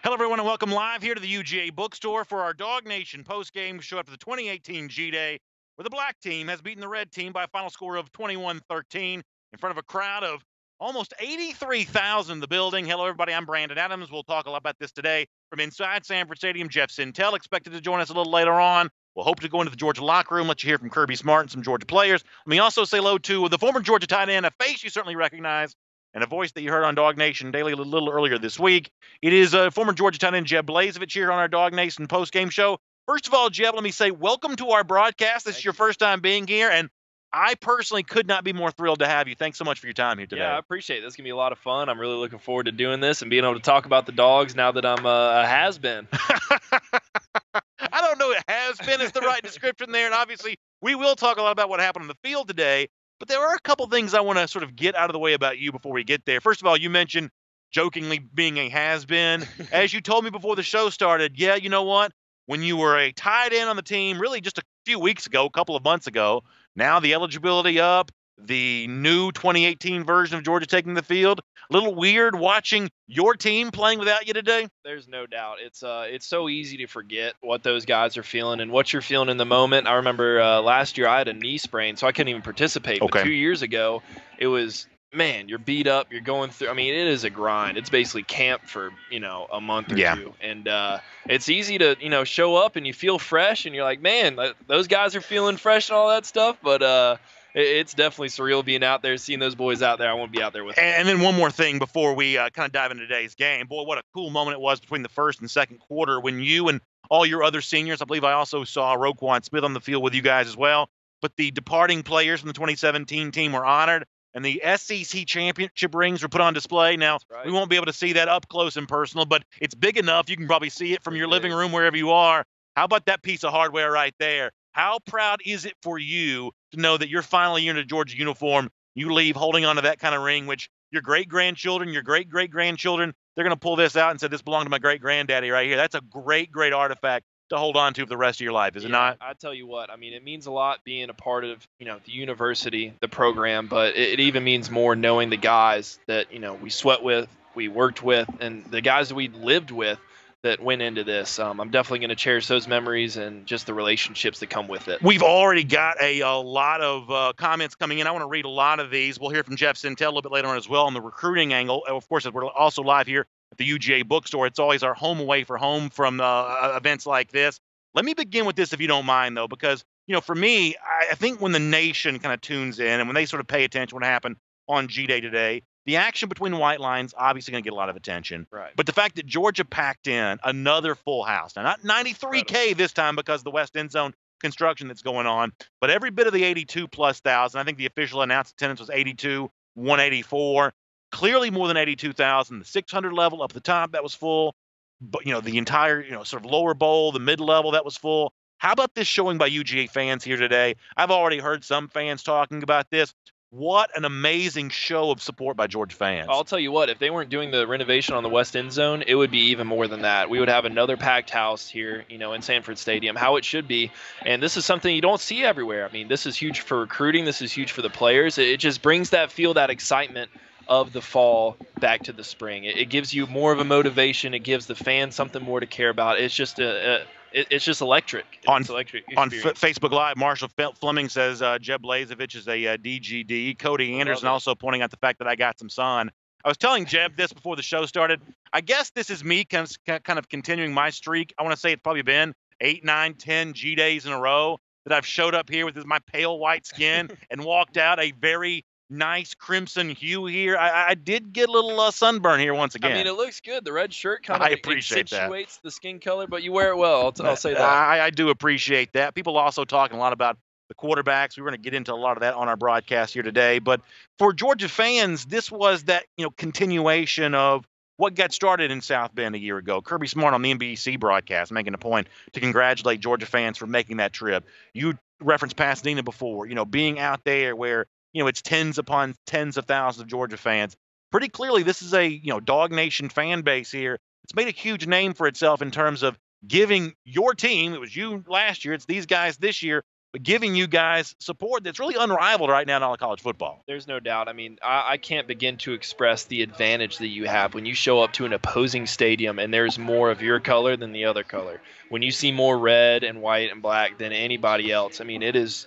Hello, everyone, and welcome live here to the UGA bookstore for our DawgNation postgame show after the 2018 G-Day, where the black team has beaten the red team by a final score of 21-13 in front of a crowd of almost 83,000 in the building. Hello, everybody. I'm Brandon Adams. We'll talk a lot about this today from inside Sanford Stadium. Jeff Sintel expected to join us a little later on. We'll hope to go into the Georgia locker room, let you hear from Kirby Smart and some Georgia players. Let me also say hello to the former Georgia tight end, a face you certainly recognize, and a voice that you heard on DawgNation Daily a little earlier this week. It is former Georgia tight end Jeb Blazevich here on our DawgNation postgame show. First of all, Jeb, let me say welcome to our broadcast. This is your first time being here, and I personally could not be more thrilled to have you. Thanks so much for your time here today. Yeah, I appreciate it. This is going to be a lot of fun. I'm really looking forward to doing this and being able to talk about the dogs now that I'm a has-been. I don't know if has-been is the right description there, and obviously we will talk a lot about what happened on the field today. But there are a couple things I want to sort of get out of the way about you before we get there. First of all, you mentioned jokingly being a has-been. As you told me before the show started, yeah, you know what? When you were a tight end on the team, really just a few weeks ago, a couple of months ago, now the eligibility up, the new 2018 version of Georgia taking the field. A little weird watching your team playing without you today. There's no doubt. It's so easy to forget what those guys are feeling and what you're feeling in the moment. I remember last year I had a knee sprain, so I couldn't even participate. Okay. But 2 years ago, it was, man, you're beat up, you're going through. I mean, it is a grind. It's basically camp for, a month or two. And it's easy to, show up and you feel fresh and you're like, man, those guys are feeling fresh and all that stuff. But it's definitely surreal being out there, seeing those boys out there. I want to be out there with them. And then one more thing before we kind of dive into today's game. Boy, what a cool moment it was between the first and second quarter when you and all your other seniors, I believe I also saw Roquan Smith on the field with you guys as well, but the departing players from the 2017 team were honored, and the SEC championship rings were put on display. Now, we won't be able to see that up close and personal, but it's big enough. You can probably see it from your living room wherever you are. How about that piece of hardware right there? How proud is it for you to know that you're finally in a Georgia uniform? You leave holding on to that kind of ring, which your great-grandchildren, your great-great-grandchildren, they're going to pull this out and say, this belonged to my great-granddaddy right here. That's a great, great artifact to hold on to for the rest of your life, is it not? I tell you what, I mean, it means a lot being a part of, the university, the program, but it even means more knowing the guys that, we sweat with, we worked with, and the guys that we lived with that went into this. I'm definitely going to cherish those memories and just the relationships that come with it. We've already got a lot of comments coming in. I want to read a lot of these. We'll hear from Jeff Sintel a little bit later on as well on the recruiting angle. Of course, we're also live here at the UGA bookstore. It's always our home away for home from events like this. Let me begin with this, if you don't mind, though, because, for me, I think when the nation kind of tunes in and when they sort of pay attention to what happened on G-Day today, the action between the white lines obviously going to get a lot of attention. Right. But the fact that Georgia packed in another full house, now not 93K this time because of the West End Zone construction that's going on, but every bit of the 82+ thousand. I think the official announced attendance was 184. Clearly more than 82,000. The 600 level up the top, that was full. But, the entire, sort of lower bowl, the mid-level, that was full. How about this showing by UGA fans here today? I've already heard some fans talking about this. What an amazing show of support by Georgia fans. I'll tell you what, if they weren't doing the renovation on the West End Zone, it would be even more than that. We would have another packed house here, in Sanford Stadium, how it should be. And this is something you don't see everywhere. I mean, this is huge for recruiting. This is huge for the players. It just brings that feel, that excitement of the fall back to the spring. It gives you more of a motivation. It gives the fans something more to care about. It's just it's just electric. On Facebook Live, Marshall Fleming says Jeb Blazevich is a DGD. Cody Anderson also pointing out the fact that I got some sun. I was telling Jeb this before the show started. I guess this is me kind of continuing my streak. I want to say it's probably been 8, 9, 10 G-days in a row that I've showed up here with my pale white skin and walked out a very nice crimson hue here. I did get a little sunburn here once again. I mean, it looks good. The red shirt kind of accentuates that. The skin color, but you wear it well. I'll say that. I do appreciate that. People also talking a lot about the quarterbacks. We're going to get into a lot of that on our broadcast here today. But for Georgia fans, this was that continuation of what got started in South Bend a year ago. Kirby Smart on the NBC broadcast making a point to congratulate Georgia fans for making that trip. You referenced Pasadena before, being out there where it's tens upon tens of thousands of Georgia fans. Pretty clearly, this is a, DawgNation fan base here. It's made a huge name for itself in terms of giving your team, it was you last year, it's these guys this year, giving you guys support that's really unrivaled right now in all of college football. There's no doubt. I mean, I can't begin to express the advantage that you have when you show up to an opposing stadium and there's more of your color than the other color. When you see more red and white and black than anybody else, I mean, it is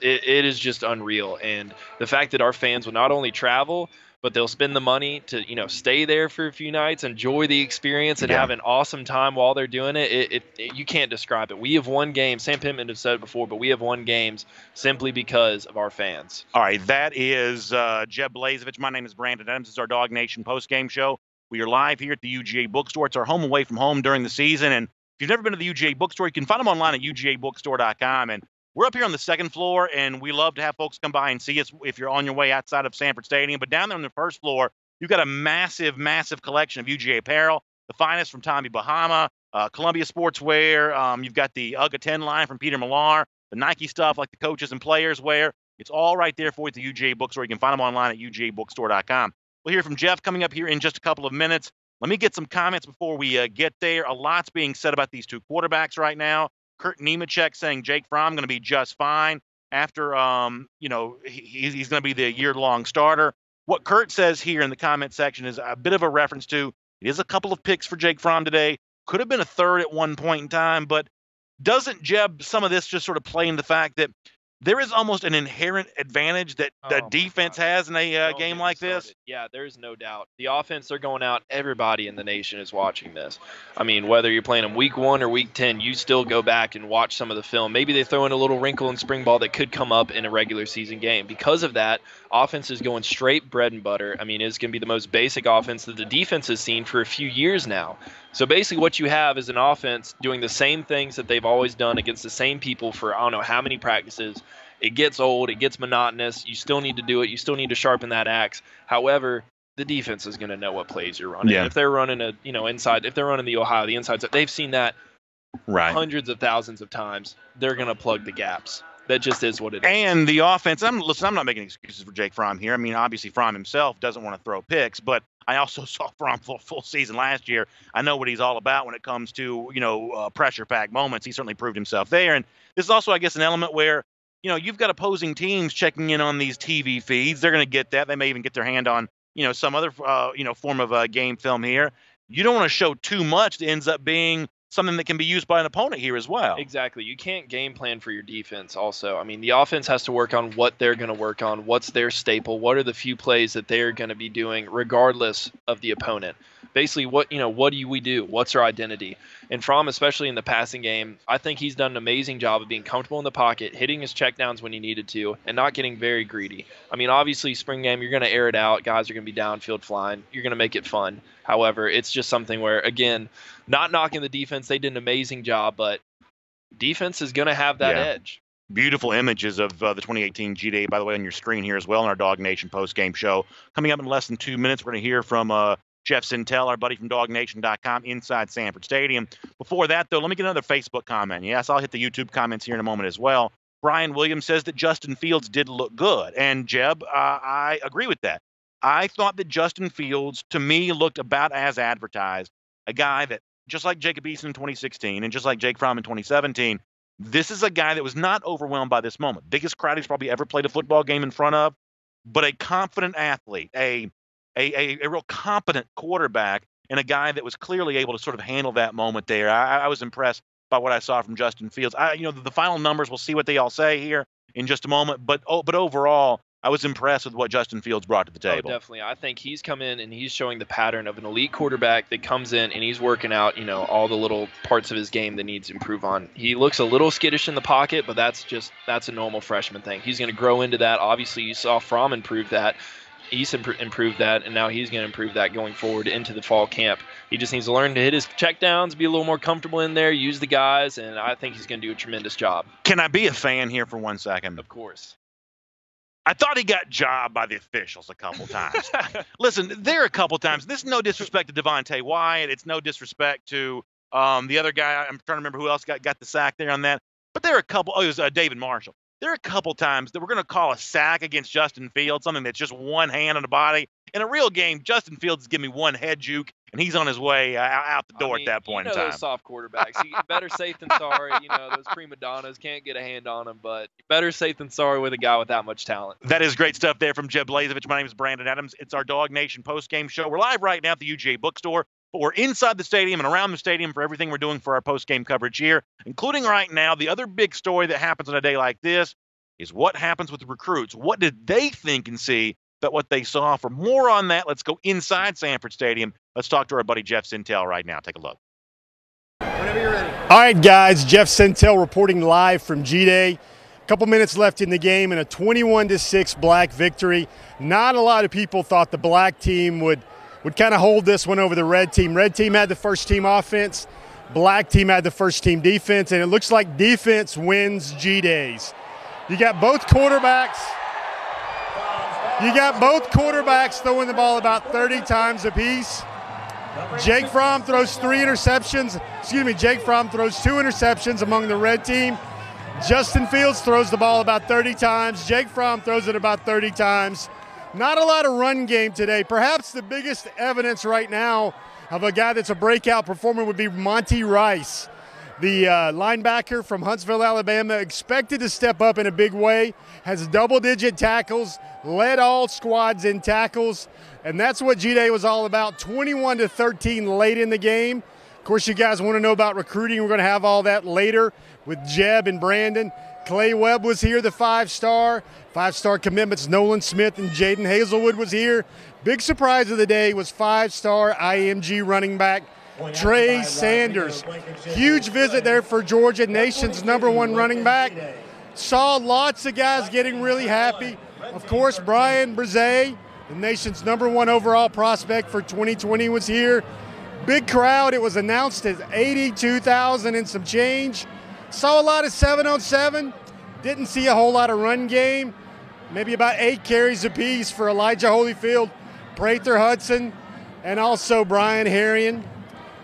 just unreal. And the fact that our fans will not only travel, but they'll spend the money to, stay there for a few nights, enjoy the experience, and have an awesome time while they're doing it. You can't describe it. We have won games. Sam Pittman has said it before, but we have won games simply because of our fans. All right, that is Jeb Blazevich. My name is Brandon Adams. This is our DawgNation post-game show. We are live here at the UGA Bookstore. It's our home away from home during the season. And if you've never been to the UGA Bookstore, you can find them online at ugabookstore.com. And we're up here on the second floor, and we love to have folks come by and see us if you're on your way outside of Sanford Stadium. But down there on the first floor, you've got a massive, massive collection of UGA apparel, the finest from Tommy Bahama, Columbia Sportswear. You've got the UGA 10 line from Peter Millar, the Nike stuff like the coaches and players wear. It's all right there for you at the UGA Bookstore. You can find them online at ugabookstore.com. We'll hear from Jeff coming up here in just a couple of minutes. Let me get some comments before we get there. A lot's being said about these two quarterbacks right now. Kurt Nemechek saying Jake Fromm going to be just fine after, he's going to be the year-long starter. What Kurt says here in the comment section is a bit of a reference to, it is a couple of picks for Jake Fromm today. Could have been a third at one point in time, but doesn't Jeb some of this just sort of play in the fact that there is almost an inherent advantage that the defense has in a game like this? Yeah, there's no doubt. The offense, they're going out. Everybody in the nation is watching this. I mean, whether you're playing them week 1 or week 10, you still go back and watch some of the film. Maybe they throw in a little wrinkle in spring ball that could come up in a regular season game. Because of that, offense is going straight bread and butter. I mean, it's going to be the most basic offense that the defense has seen for a few years now. So basically what you have is an offense doing the same things that they've always done against the same people for I don't know how many practices. It gets old. It gets monotonous. You still need to do it. You still need to sharpen that axe. However, the defense is going to know what plays you're running. Yeah. If they're running inside, if they're running the Ohio, the inside, they've seen that hundreds of thousands of times. They're going to plug the gaps. That just is what it is. And the offense, I'm not making excuses for Jake Fromm here. I mean, obviously Fromm himself doesn't want to throw picks, but I also saw Fromm full season last year. I know what he's all about when it comes to, pressure-packed moments. He certainly proved himself there. And this is also, I guess, an element where, you've got opposing teams checking in on these TV feeds. They're going to get that. They may even get their hand on, some other, form of game film here. You don't want to show too much that ends up being something that can be used by an opponent here as well. Exactly. You can't game plan for your defense also. I mean, the offense has to work on what they're going to work on, what's their staple, what are the few plays that they're going to be doing regardless of the opponent. Basically, what do we do? What's our identity? And Fromm, especially in the passing game, I think he's done an amazing job of being comfortable in the pocket, hitting his checkdowns when he needed to, and not getting very greedy. I mean, obviously, spring game, you're going to air it out. Guys are going to be downfield flying. You're going to make it fun. However, it's just something where, again, not knocking the defense. They did an amazing job, but defense is going to have that edge. Beautiful images of the 2018 G-Day, by the way, on your screen here as well in our DawgNation post-game show. Coming up in less than 2 minutes, we're going to hear from Jeff Sintel, our buddy from DawgNation.com, inside Sanford Stadium. Before that, though, let me get another Facebook comment. Yes, I'll hit the YouTube comments here in a moment as well. Brian Williams says that Justin Fields did look good. And, Jeb, I agree with that. I thought that Justin Fields, to me, looked about as advertised. A guy that, just like Jacob Eason in 2016 and just like Jake Fromm in 2017, this is a guy that was not overwhelmed by this moment. Biggest crowd he's probably ever played a football game in front of, but a confident athlete, a real competent quarterback, and a guy that was clearly able to sort of handle that moment there. I was impressed by what I saw from Justin Fields. The final numbers, we'll see what they all say here in just a moment, but overall, I was impressed with what Justin Fields brought to the table. Oh, definitely. I think he's come in and he's showing the pattern of an elite quarterback that comes in and he's working out, all the little parts of his game that needs to improve on. He looks a little skittish in the pocket, but that's a normal freshman thing. He's going to grow into that. Obviously, you saw Fromm improve that. He's improved that, and now he's going to improve that going forward into the fall camp. He just needs to learn to hit his checkdowns, be a little more comfortable in there, use the guys, and I think he's going to do a tremendous job. Can I be a fan here for 1 second? Of course. I thought he got jobbed by the officials a couple times. Listen, there are a couple times. This is no disrespect to Devontae Wyatt. It's no disrespect to the other guy. I'm trying to remember who else got the sack there on that. But there are a couple. Oh, it was David Marshall. there are a couple times that we're going to call a sack against Justin Fields, something that's just one hand on the body. In a real game, Justin Fields is giving me one head juke, and he's on his way out the door at that point in time. Those soft quarterbacks. Better safe than sorry. Those prima donnas can't get a hand on them, but better safe than sorry with a guy with that much talent. That is great stuff there from Jeb Blazevich. My name is Brandon Adams. It's our DawgNation post-game show. We're live right now at the UGA bookstore, but we're inside the stadium and around the stadium for everything we're doing for our post-game coverage here, including right now the other big story that happens on a day like this is what happens with the recruits. What did they think and see about what they saw? For more on that, let's go inside Sanford Stadium. Let's talk to our buddy Jeff Sintel right now. Take a look. Whenever you're ready. All right, guys. Jeff Sintel reporting live from G-Day. A couple minutes left in the game and a 21-6 Black victory. Not a lot of people thought the Black team would kind of hold this one over the Red team. Red team had the first team offense. Black team had the first team defense, and it looks like defense wins G-Days. You got both quarterbacks. Throwing the ball about 30 times apiece. Jake Fromm throws 2 interceptions among the Red team. Justin Fields throws the ball about 30 times. Jake Fromm throws it about 30 times. Not a lot of run game today. Perhaps the biggest evidence right now of a guy that's a breakout performer would be Monty Rice, the linebacker from Huntsville, Alabama, expected to step up in a big way, has double-digit tackles, led all squads in tackles, and that's what G-Day was all about, 21-13 late in the game. Of course, you guys want to know about recruiting. We're going to have all that later with Jeb and Brandon. Clay Webb was here, the five-star commitments. Nolan Smith and Jaden Hazelwood was here. Big surprise of the day was five-star IMG running back Trey Sanders. Huge visit there for Georgia, nation's #1 running back. Saw lots of guys getting really happy. Of course, Brian Brzee, the nation's #1 overall prospect for 2020, was here. Big crowd. It was announced as 82,000 and some change. Saw a lot of 7-on-7. Didn't see a whole lot of run game. Maybe about 8 carries apiece for Elijah Holyfield, Prather Hudson, and also Brian Herrion.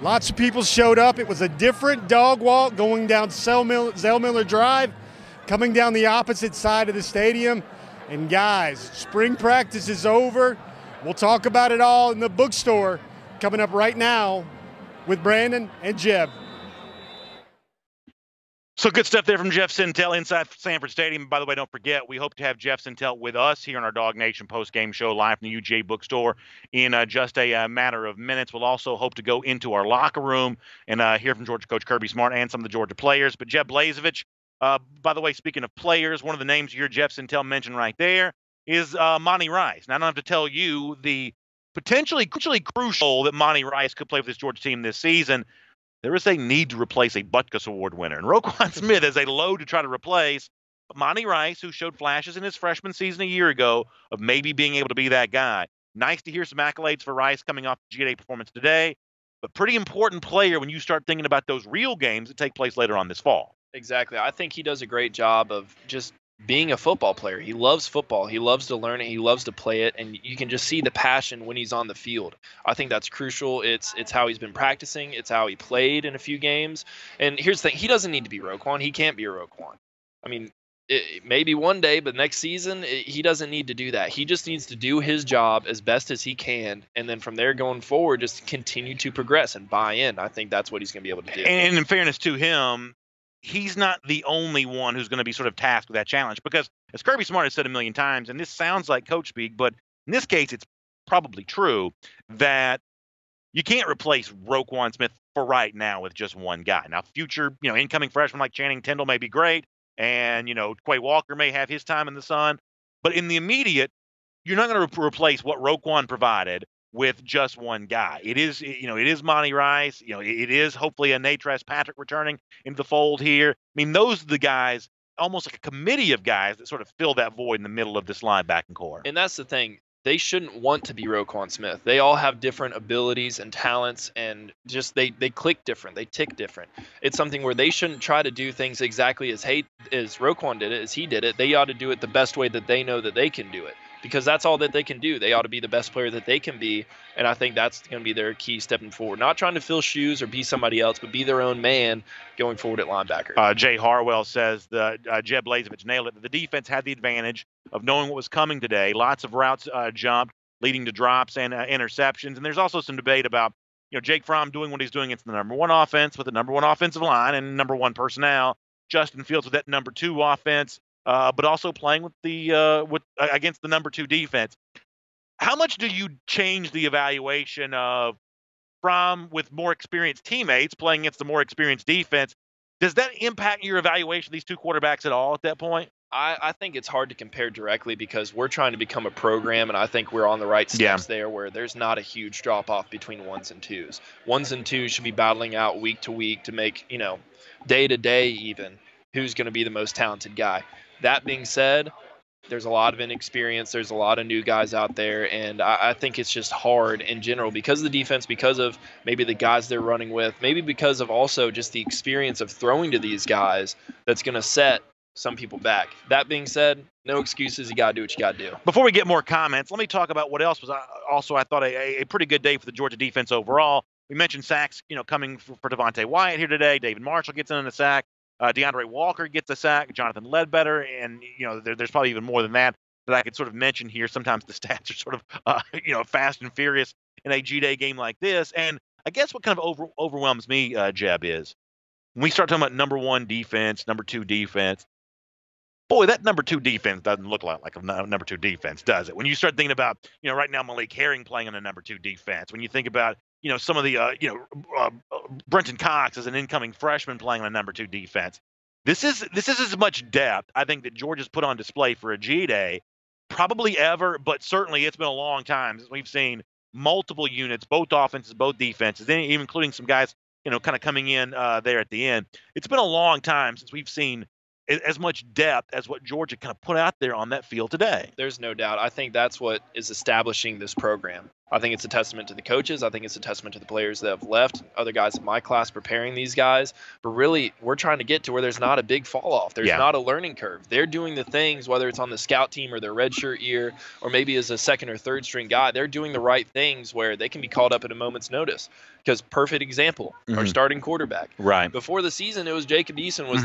Lots of people showed up. It was a different dog walk going down Zellmiller Drive, coming down the opposite side of the stadium. And guys, spring practice is over. We'll talk about it all in the bookstore coming up right now with Brandon and Jeb. So good stuff there from Jeff Sintel inside Sanford Stadium. By the way, don't forget, we hope to have Jeff Sintel with us here on our DawgNation post-game show live from the UGA bookstore in just a matter of minutes. We'll also hope to go into our locker room and hear from Georgia coach Kirby Smart and some of the Georgia players. But Jeb Blazevich, by the way, speaking of players, one of the names you hear Jeff Sintel mentioned right there is Monty Rice. Now, I don't have to tell you the potentially crucial that Monty Rice could play for this Georgia team this season. There is a need to replace a Butkus Award winner. And Roquan Smith is a load to try to replace. But Monty Rice, who showed flashes in his freshman season a year ago of maybe being able to be that guy. Nice to hear some accolades for Rice coming off the G-Day performance today. But pretty important player when you start thinking about those real games that take place later on this fall. Exactly. I think he does a great job of just being a football player. He loves football. He loves to learn it. He loves to play it, and you can just see the passion when he's on the field. I think that's crucial. It's how he's been practicing. It's how he played in a few games. And here's the thing. He doesn't need to be Roquan. He can't be a Roquan. I mean, maybe one day, but next season, he doesn't need to do that. He just needs to do his job as best as he can, and then from there going forward, just continue to progress and buy in. I think that's what he's going to be able to do. And in fairness to him, he's not the only one who's going to be sort of tasked with that challenge, because as Kirby Smart has said a million times, and this sounds like coach speak, but in this case, it's probably true that you can't replace Roquan Smith for right now with just one guy. Now, future, incoming freshmen like Channing Tindall may be great, and, Quay Walker may have his time in the sun, but in the immediate, you're not going to replace what Roquan provided with just one guy. It is Monty Rice. It is hopefully a Natrez Patrick returning into the fold here. I mean, those are the guys, almost like a committee of guys that sort of fill that void in the middle of this linebacking core. And that's the thing. They shouldn't want to be Roquan Smith. They all have different abilities and talents, and just they click different. They tick different. It's something where they shouldn't try to do things exactly as Roquan did it, as he did it. They ought to do it the best way that they know that they can do it. because that's all that they can do. They ought to be the best player that they can be, and I think that's going to be their key stepping forward. Not trying to fill shoes or be somebody else, but be their own man going forward at linebacker. Jay Harwell says that Jeb Blazevich nailed it. The defense had the advantage of knowing what was coming today. Lots of routes jumped, leading to drops and interceptions. And there's also some debate about, Jake Fromm doing what he's doing against the number one offense with the number one offensive line and number one personnel. Justin Fields with that number two offense, but also playing with against the number two defense. How much do you change the evaluation of Fromm with more experienced teammates playing against the more experienced defense? Does that impact your evaluation of these two quarterbacks at all at that point? I think it's hard to compare directly because we're trying to become a program, and I think we're on the right steps there where there's not a huge drop-off between ones and twos. Ones and twos should be battling out week to week to make, day to day even, who's going to be the most talented guy. That being said, there's a lot of inexperience. There's a lot of new guys out there, and I think it's just hard in general because of the defense, because of maybe the guys they're running with, maybe because of also just the experience of throwing to these guys that's going to set some people back. That being said, no excuses. You got to do what you got to do. Before we get more comments, let me talk about what else was also, I thought, a pretty good day for the Georgia defense overall. We mentioned sacks, coming for Devontae Wyatt here today. David Marshall gets in a sack. DeAndre Walker gets a sack. Jonathan Ledbetter. And, there's probably even more than that I could sort of mention here. Sometimes the stats are sort of, fast and furious in a G-Day game like this. And I guess what kind of overwhelms me, Jeb, is when we start talking about number one defense, number two defense, boy, that number two defense doesn't look like a number two defense, does it? When you start thinking about, right now Malik Herring playing on a number two defense, when you think about, some of the, Brenton Cox as an incoming freshman playing on a number two defense, this is as much depth, I think, that Georgia's put on display for a G-Day probably ever, but certainly it's been a long time since we've seen multiple units, both offenses, both defenses, even including some guys, kind of coming in there at the end. It's been a long time since we've seen as much depth as what Georgia kind of put out there on that field today. There's no doubt. I think that's what is establishing this program. I think it's a testament to the coaches. I think it's a testament to the players that have left, other guys in my class preparing these guys. But really, we're trying to get to where there's not a big fall off. There's not a learning curve. They're doing the things, whether it's on the scout team or their redshirt year, or maybe as a second or third string guy, they're doing the right things where they can be called up at a moment's notice. Because perfect example, our starting quarterback. Right. Before Before the season, it was Jacob Eason was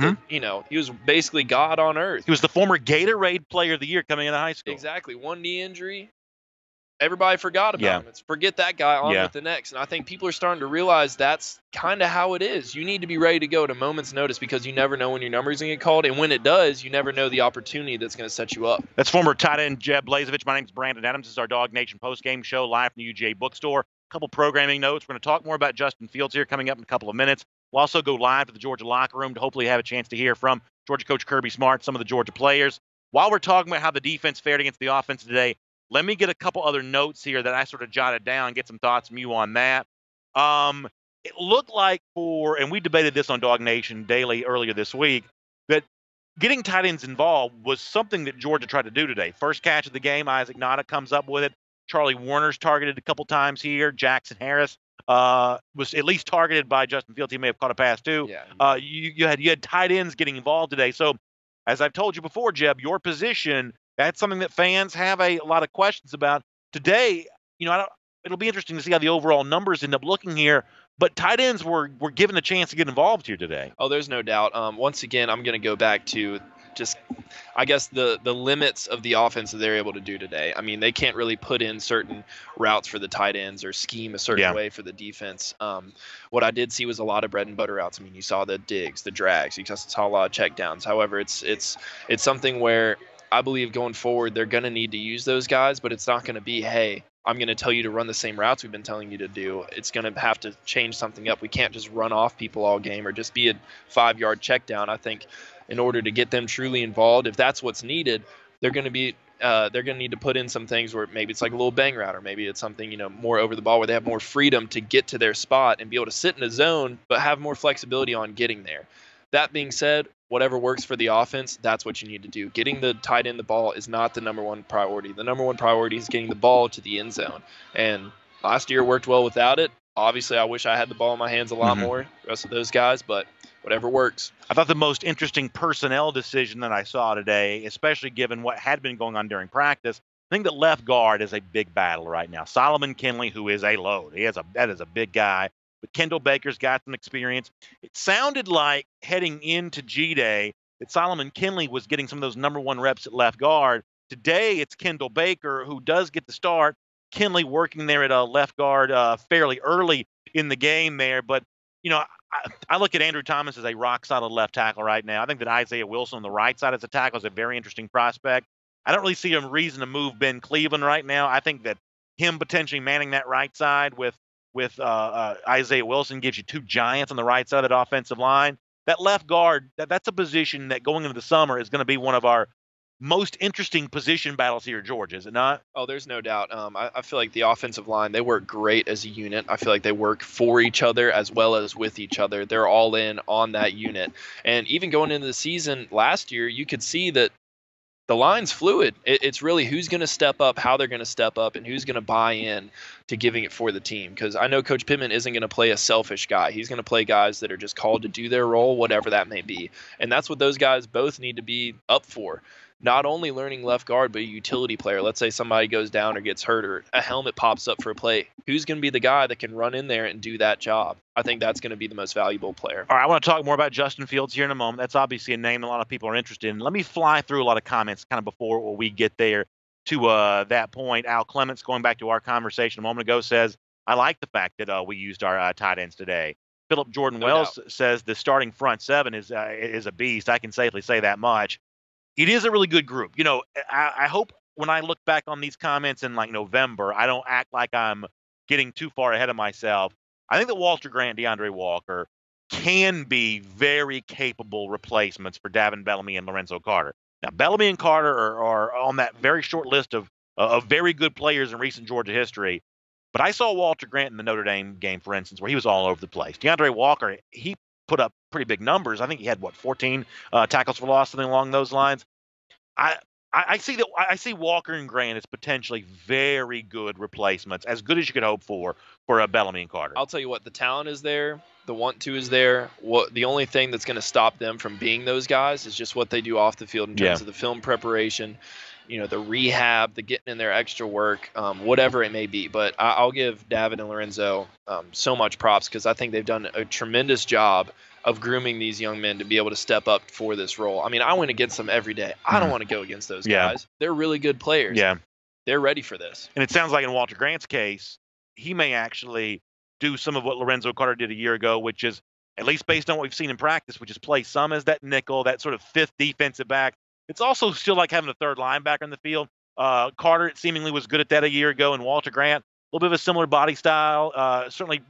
he was basically God on earth. He was the former Gatorade Player of the Year coming into high school. Exactly. One knee injury. Everybody forgot about him. It's forget that guy on with the next. And I think people are starting to realize that's kind of how it is. You need to be ready to go at a moment's notice because you never know when your number is going to get called. And when it does, you never know the opportunity that's going to set you up. That's former tight end Jeb Blazevich. My name's Brandon Adams. This is our DawgNation postgame show live from the UGA bookstore. A couple programming notes. We're going to talk more about Justin Fields here coming up in a couple of minutes. We'll also go live to the Georgia locker room to hopefully have a chance to hear from Georgia coach Kirby Smart, some of the Georgia players. While we're talking about how the defense fared against the offense today, let me get a couple other notes here that I sort of jotted down, get some thoughts from you on that. It looked like and we debated this on DawgNation Daily earlier this week, that getting tight ends involved was something that Georgia tried to do today. First catch of the game, Isaac Nada comes up with it. Charlie Warner's targeted a couple times here. Jackson Harris was at least targeted by Justin Fields. He may have caught a pass too. Yeah. You had tight ends getting involved today. So as I've told you before, Jeb, your position, that's something that fans have a lot of questions about. Today, it'll be interesting to see how the overall numbers end up looking here. But tight ends were given a chance to get involved here today. Oh, there's no doubt. Once again, I'm going to go back to just, I guess, the limits of the offense that they're able to do today. I mean, they can't really put in certain routes for the tight ends or scheme a certain way for the defense. What I did see was a lot of bread and butter routes. I mean, you saw the digs, the drags. You just saw a lot of checkdowns. However, it's something where I believe going forward they're going to need to use those guys, but it's not going to be, hey, I'm going to tell you to run the same routes we've been telling you to do. It's going to have to change something up. We can't just run off people all game or just be a 5-yard check down. I think in order to get them truly involved, if that's what's needed, they're going to need to put in some things where maybe it's like a little bang route, or maybe it's something, more over the ball where they have more freedom to get to their spot and be able to sit in a zone, but have more flexibility on getting there. That being said, whatever works for the offense, that's what you need to do. Getting the tight end the ball is not the number one priority. The number one priority is getting the ball to the end zone. And last year worked well without it. Obviously, I wish I had the ball in my hands a lot more, the rest of those guys, but whatever works. I thought the most interesting personnel decision that I saw today, especially given what had been going on during practice, think that left guard is a big battle right now. Solomon Kinley, who is a load. That is a big guy. But Kendall Baker's got some experience. It sounded like heading into G-Day that Solomon Kinley was getting some of those #1 reps at left guard. Today, it's Kendall Baker who does get the start. Kinley working there at left guard fairly early in the game there. But, I look at Andrew Thomas as a rock-solid left tackle right now. I think that Isaiah Wilson on the right side as a tackle is a very interesting prospect. I don't really see a reason to move Ben Cleveland right now. I think that him potentially manning that right side with Isaiah Wilson gives you two giants on the right side of that offensive line. That left guard, that's a position that going into the summer is going to be one of our most interesting position battles here at Georgia, is it not? Oh, there's no doubt. I feel like the offensive line, they work great as a unit. I feel like they work for each other as well as with each other. They're all in on that unit. And even going into the season last year, you could see that the line's fluid. It's really who's going to step up, how they're going to step up, and who's going to buy in to giving it for the team. Because I know Coach Pittman isn't going to play a selfish guy. He's going to play guys that are just called to do their role, whatever that may be. And that's what those guys both need to be up for. Not only learning left guard, but a utility player. Let's say somebody goes down or gets hurt or a helmet pops up for a play. Who's going to be the guy that can run in there and do that job? I think that's going to be the most valuable player. All right, I want to talk more about Justin Fields here in a moment. That's obviously a name a lot of people are interested in. Let me fly through a lot of comments kind of before we get there to that point. Al Clements, going back to our conversation a moment ago, says, I like the fact that we used our tight ends today. Philip Jordan Wells says the starting front seven is a beast. I can safely say that much. It is a really good group. I hope when I look back on these comments in like November, I don't act like I'm getting too far ahead of myself. I think that Walter Grant, DeAndre Walker can be very capable replacements for Davin Bellamy and Lorenzo Carter. Now, Bellamy and Carter are on that very short list of very good players in recent Georgia history. But I saw Walter Grant in the Notre Dame game, for instance, where he was all over the place. DeAndre Walker, he put up pretty big numbers. I think he had 14 tackles for loss, something along those lines. I see Walker and Grant as potentially very good replacements, as good as you could hope for Bellamy and Carter. I'll tell you what, the talent is there, the want to is there. The only thing that's going to stop them from being those guys is just what they do off the field in terms of the film preparation, the rehab, the getting in their extra work, whatever it may be. But I'll give Davin and Lorenzo so much props because I think they've done a tremendous job of grooming these young men to be able to step up for this role. I mean, I went against them every day. I don't want to go against those guys. They're really good players. Yeah. They're ready for this. And it sounds like in Walter Grant's case, he may actually do some of what Lorenzo Carter did a year ago, which is, at least based on what we've seen in practice, which is play some as that nickel, that sort of fifth defensive back. It's also still like having a third linebacker in the field. Carter seemingly was good at that a year ago, and Walter Grant, a little bit of a similar body style, certainly,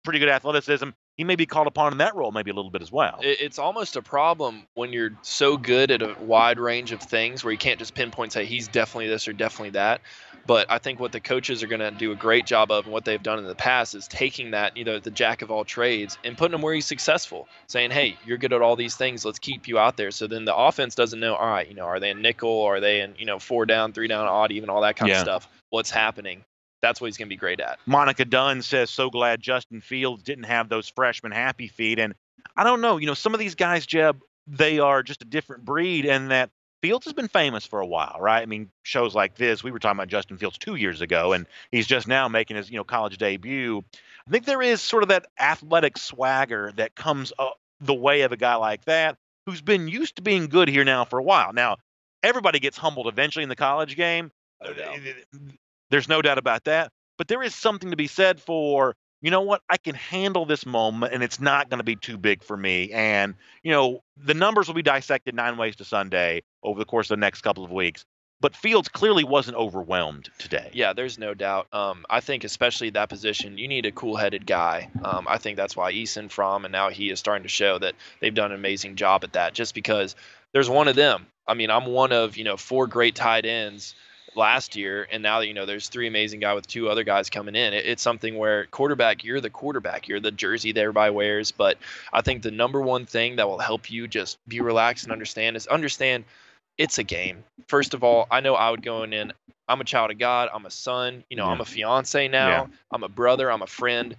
pretty good athleticism. He may be called upon in that role maybe a little bit as well. It's almost a problem when you're so good at a wide range of things where you can't just pinpoint, say, he's definitely this or definitely that. But I think what the coaches are going to do a great job of and what they've done in the past is taking that, the jack of all trades and putting him where he's successful, saying, hey, you're good at all these things. Let's keep you out there. So then the offense doesn't know, all right, are they in nickel? Are they in, 4 down, 3 down, odd, even all that kind of stuff? What's happening? That's what he's going to be great at. Monica Dunn says, so glad Justin Fields didn't have those freshman happy feet. And I don't know, some of these guys, Jeb, they are just a different breed, and that Fields has been famous for a while, right? I mean, shows like this, we were talking about Justin Fields 2 years ago, and he's just now making his, college debut. I think there is sort of that athletic swagger that comes the way of a guy like that who's been used to being good here now for a while. Now, everybody gets humbled eventually in the college game. No doubt. There's no doubt about that. But there is something to be said for, I can handle this moment and it's not going to be too big for me. And, the numbers will be dissected 9 ways to Sunday over the course of the next couple of weeks. But Fields clearly wasn't overwhelmed today. Yeah, there's no doubt. I think especially that position, you need a cool-headed guy. I think that's why Eason Fromm and now he is starting to show that they've done an amazing job at that just because there's one of them. I mean, I'm one of, 4 great tight ends last year, and now there's 3 amazing guys with 2 other guys coming in. It's something where quarterback, you're the quarterback, you're the jersey that everybody wears. But I think the number one thing that will help you just be relaxed and understand it's a game. First of all, I know I would go in, I'm a child of God, I'm a son, I'm a fiance now, I'm a brother, I'm a friend.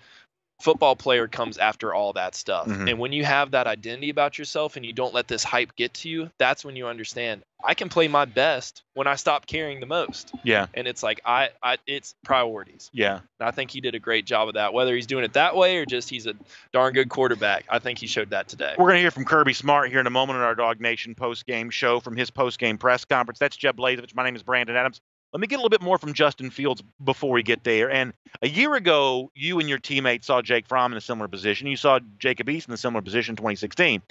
football player comes after all that stuff. Mhm. And when you have that identity about yourself and you don't let this hype get to you, that's when you understand I can play my best when I stop caring the most. Yeah. And it's like it's priorities. Yeah. And I think he did a great job of that, whether he's doing it that way or just he's a darn good quarterback. I think he showed that today. We're going to hear from Kirby Smart here in a moment on our DawgNation post-game show from his post-game press conference. That's Jeb Blazevich. My name is Brandon Adams. Let me get a little bit more from Justin Fields before we get there. And a year ago, you and your teammates saw Jake Fromm in a similar position. You saw Jacob East in a similar position in 2016.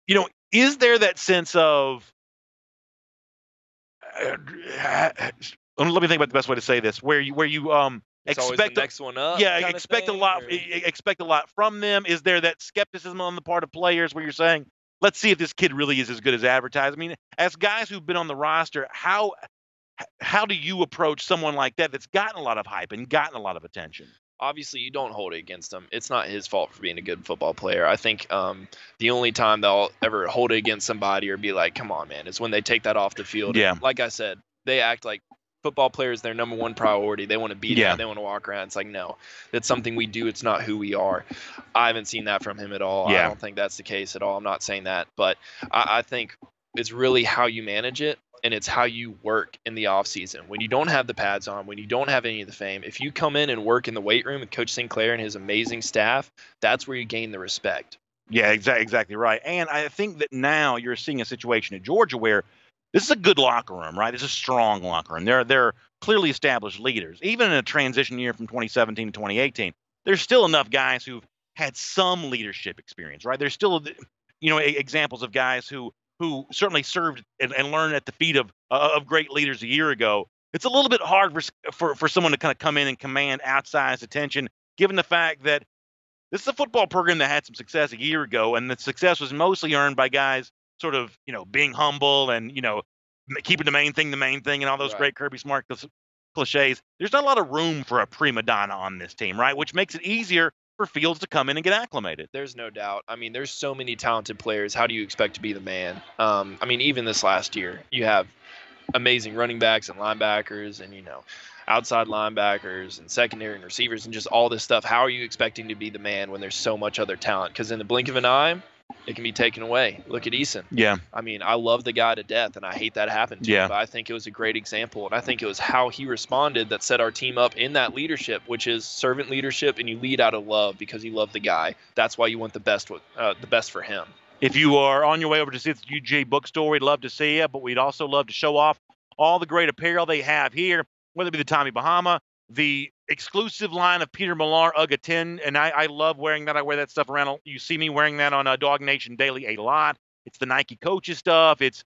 You know, is there that sense of let me think about the best way to say this, where you It's always expect the next one up. yeah, kinda expect a thing, lot. or- Expect a lot from them. Is there that skepticism on the part of players where you're saying, "Let's see if this kid really is as good as advertised"? I mean, as guys who've been on the roster, how do you approach someone like that that's gotten a lot of hype and gotten a lot of attention? Obviously, you don't hold it against him. It's not his fault for being a good football player. I think the only time they'll ever hold it against somebody or be like, "Come on, man," is when they take that off the field. Yeah. And like I said, they act like football players, their number one priority. They want to beat Yeah. it. They want to walk around. It's like, no, that's something we do. It's not who we are. I haven't seen that from him at all. Yeah. I don't think that's the case at all. I'm not saying that. But I think it's really how you manage it, and it's how you work in the off season. When you don't have the pads on, when you don't have any of the fame, if you come in and work in the weight room with Coach Sinclair and his amazing staff, that's where you gain the respect. Yeah, exactly right. And I think that now you're seeing a situation at Georgia where this is a good locker room, right? It's a strong locker room. They're clearly established leaders. Even in a transition year from 2017 to 2018, there's still enough guys who've had some leadership experience, right? There's still, examples of guys who certainly served and learned at the feet of great leaders a year ago. It's a little bit hard for someone to kind of come in and command outsized attention, given the fact that this is a football program that had some success a year ago, and the success was mostly earned by guys sort of, being humble and, keeping the main thing, and all those Right. great Kirby Smart cliches. There's not a lot of room for a prima donna on this team, right? Which makes it easier for Fields to come in and get acclimated. There's no doubt. I mean, there's so many talented players. How do you expect to be the man? I mean, even this last year, you have amazing running backs and linebackers and, outside linebackers and secondary and receivers and just all this stuff. How are you expecting to be the man when there's so much other talent? Because in the blink of an eye, it can be taken away. Look at Eason. Yeah. I mean, I love the guy to death, and I hate that happened to Yeah. him, but I think it was a great example, and I think it was how he responded that set our team up in that leadership, which is servant leadership, and you lead out of love because you love the guy. That's why you want the best for him. If you are on your way over to see the UGA bookstore, we'd love to see you, but we'd also love to show off all the great apparel they have here, whether it be the Tommy Bahama, the exclusive line of Peter Millar UGA 10, and I love wearing that. I wear that stuff around. You see me wearing that on DawgNation Daily a lot. It's the Nike coaches stuff. It's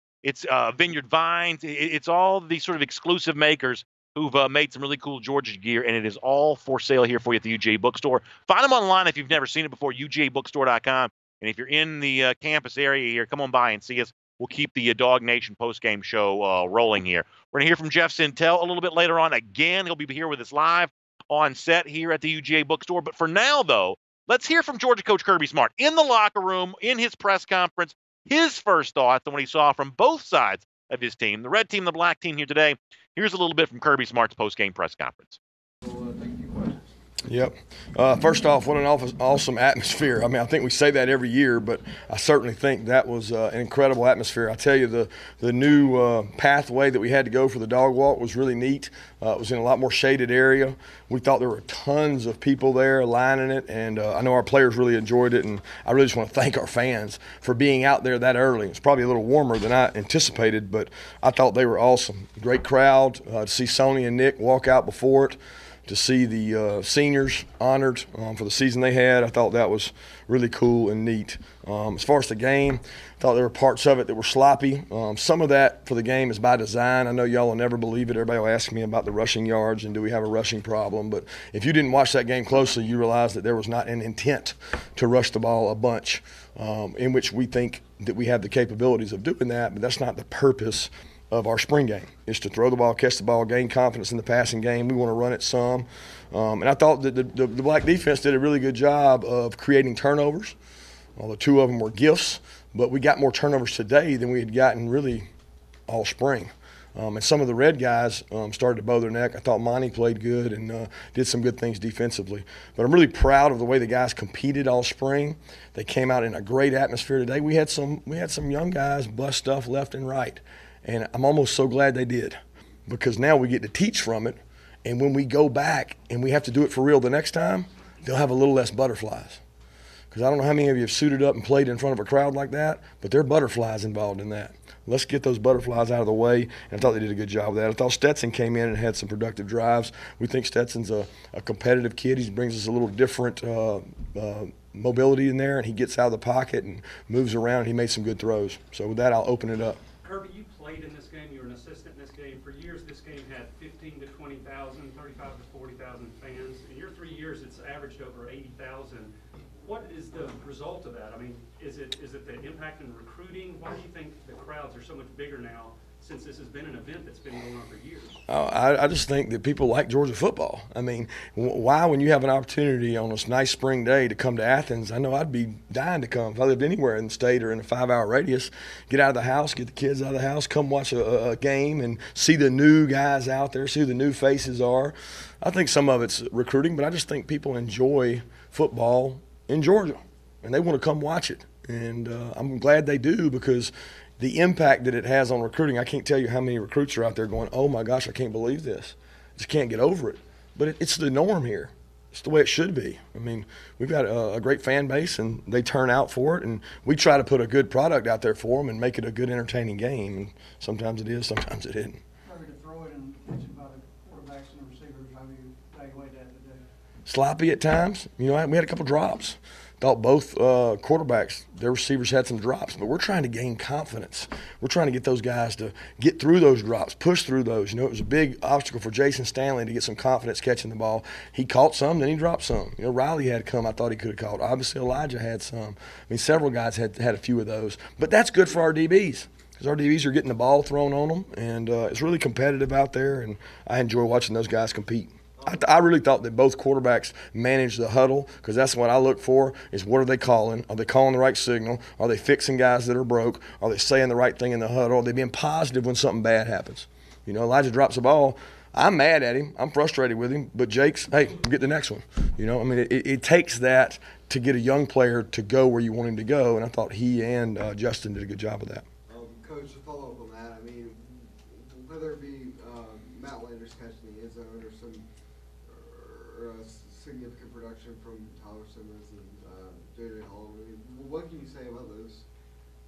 Vineyard Vines. It's all these sort of exclusive makers who've made some really cool Georgia gear, and it is all for sale here for you at the UGA bookstore. Find them online if you've never seen it before, UGAbookstore.com. And if you're in the campus area here, come on by and see us. We'll keep the DawgNation postgame show rolling here. We're going to hear from Jeff Sintel a little bit later on. Again, he'll be here with us live on set here at the UGA bookstore. But for now, though, let's hear from Georgia coach Kirby Smart in the locker room, in his press conference, his first thoughts on what he saw from both sides of his team, the red team, the black team here today. Here's a little bit from Kirby Smart's postgame press conference. Yep. First off, what an awesome atmosphere. I mean, I think we say that every year, but I certainly think that was an incredible atmosphere. I tell you, the new pathway that we had to go for the dog walk was really neat. It was in a lot more shaded area. We thought there were tons of people there lining it, and I know our players really enjoyed it, and I really just want to thank our fans for being out there that early. It's probably a little warmer than I anticipated, but I thought they were awesome. Great crowd. To see Sony and Nick walk out before it, to see the seniors honored for the season they had. I thought that was really cool and neat. As far as the game, I thought there were parts of it that were sloppy. Some of that for the game is by design. I know y'all will never believe it. Everybody will ask me about the rushing yards and do we have a rushing problem. But if you didn't watch that game closely, you realize that there was not an intent to rush the ball a bunch, in which we think that we have the capabilities of doing that, but that's not the purpose of our spring game. Is to throw the ball, catch the ball, gain confidence in the passing game. We want to run it some. And I thought that the black defense did a really good job of creating turnovers, although two of them were gifts, but we got more turnovers today than we had gotten really all spring. And some of the red guys started to bow their neck. I thought Monty played good and did some good things defensively. But I'm really proud of the way the guys competed all spring. They came out in a great atmosphere today. We had some young guys bust stuff left and right, and I'm almost so glad they did, because now we get to teach from it. And when we go back and we have to do it for real the next time, they'll have a little less butterflies. Because I don't know how many of you have suited up and played in front of a crowd like that, but there are butterflies involved in that. Let's get those butterflies out of the way, and I thought they did a good job of that. I thought Stetson came in and had some productive drives. We think Stetson's a competitive kid. He brings us a little different mobility in there, and he gets out of the pocket and moves around, and he made some good throws. So with that, I'll open it up. Kirby, you played in this game. You were an assistant in this game. For years, this game had 15 to 20,000, 35 to 40,000 fans. In your 3 years, it's averaged over 80,000. What is the result of that? I mean, is it the impact in recruiting? Why do you think the crowds are so much bigger now, since this has been an event that's been going on for years? I just think that people like Georgia football. I mean, why, when you have an opportunity on this nice spring day to come to Athens, I know I'd be dying to come if I lived anywhere in the state or in a 5-hour radius. Get out of the house, get the kids out of the house, come watch a game and see the new guys out there, see who the new faces are. I think some of it's recruiting, but I just think people enjoy football in Georgia, and they want to come watch it. And I'm glad they do, because the impact that it has on recruiting, I can't tell you how many recruits are out there going, oh my gosh, I can't believe this. I just can't get over it. But it's the norm here. It's the way it should be. I mean, we've got a great fan base, and they turn out for it, and we try to put a good product out there for them and make it a good, entertaining game. And sometimes it is, sometimes it isn't. Probably to throw it and mention about the quarterbacks and the receivers, how do you evaluate that today? Sloppy at times. You know, we had a couple drops. Thought both quarterbacks, their receivers had some drops, but we're trying to gain confidence. We're trying to get those guys to get through those drops, push through those. You know, it was a big obstacle for Jason Stanley to get some confidence catching the ball. He caught some, then he dropped some. You know, Riley had come, I thought he could have caught. Obviously, Elijah had some. I mean, several guys had a few of those. But that's good for our DBs, because our DBs are getting the ball thrown on them, and it's really competitive out there, and I enjoy watching those guys compete. I really thought that both quarterbacks managed the huddle, because that's what I look for, is what are they calling? Are they calling the right signal? Are they fixing guys that are broke? Are they saying the right thing in the huddle? Are they being positive when something bad happens? You know, Elijah drops the ball. I'm mad at him. I'm frustrated with him. But Jake's, hey, we'll get the next one. You know, I mean, it takes that to get a young player to go where you want him to go, and I thought he and Justin did a good job of that. Coach, to follow up on that, I mean, whether it be Matt Landers catching the end zone or some significant production from Tyler Simmons and J.J. Hall, I mean, what can you say about those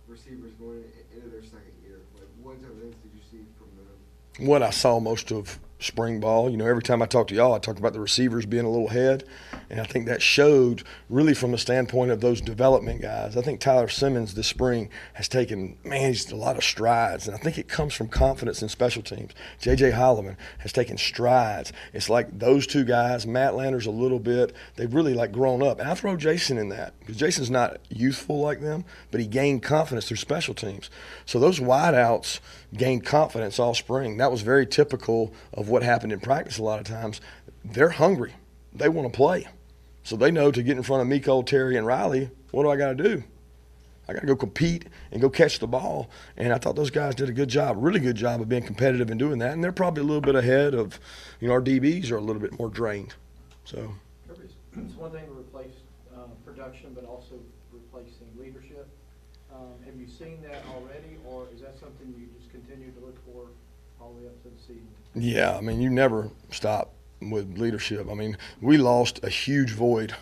receivers going into their second year? Like, what type of things did you see from them? What I saw most of spring ball. You know, every time I talk to y'all, I talk about the receivers being a little ahead, and I think that showed really from the standpoint of those development guys. I think Tyler Simmons this spring has taken, man, he's a lot of strides, and I think it comes from confidence in special teams. J.J. Holloman has taken strides. It's like those two guys, Matt Landers a little bit, they've really like grown up. And I throw Jason in that, because Jason's not youthful like them, but he gained confidence through special teams. So those wideouts gained confidence all spring. That was very typical of what happened in practice a lot of times. They're hungry. They want to play. So they know to get in front of Miko, Terry, and Riley, what do I got to do? I got to go compete and go catch the ball. And I thought those guys did a good job, really good job of being competitive and doing that. And they're probably a little bit ahead of, you know, our DBs are a little bit more drained. So It's one thing to replace production, but also replacing leadership. Have you seen that already, or is that something you just continue to look for all the way up to the season? Yeah, I mean, you never stop with leadership. I mean, we lost a huge void,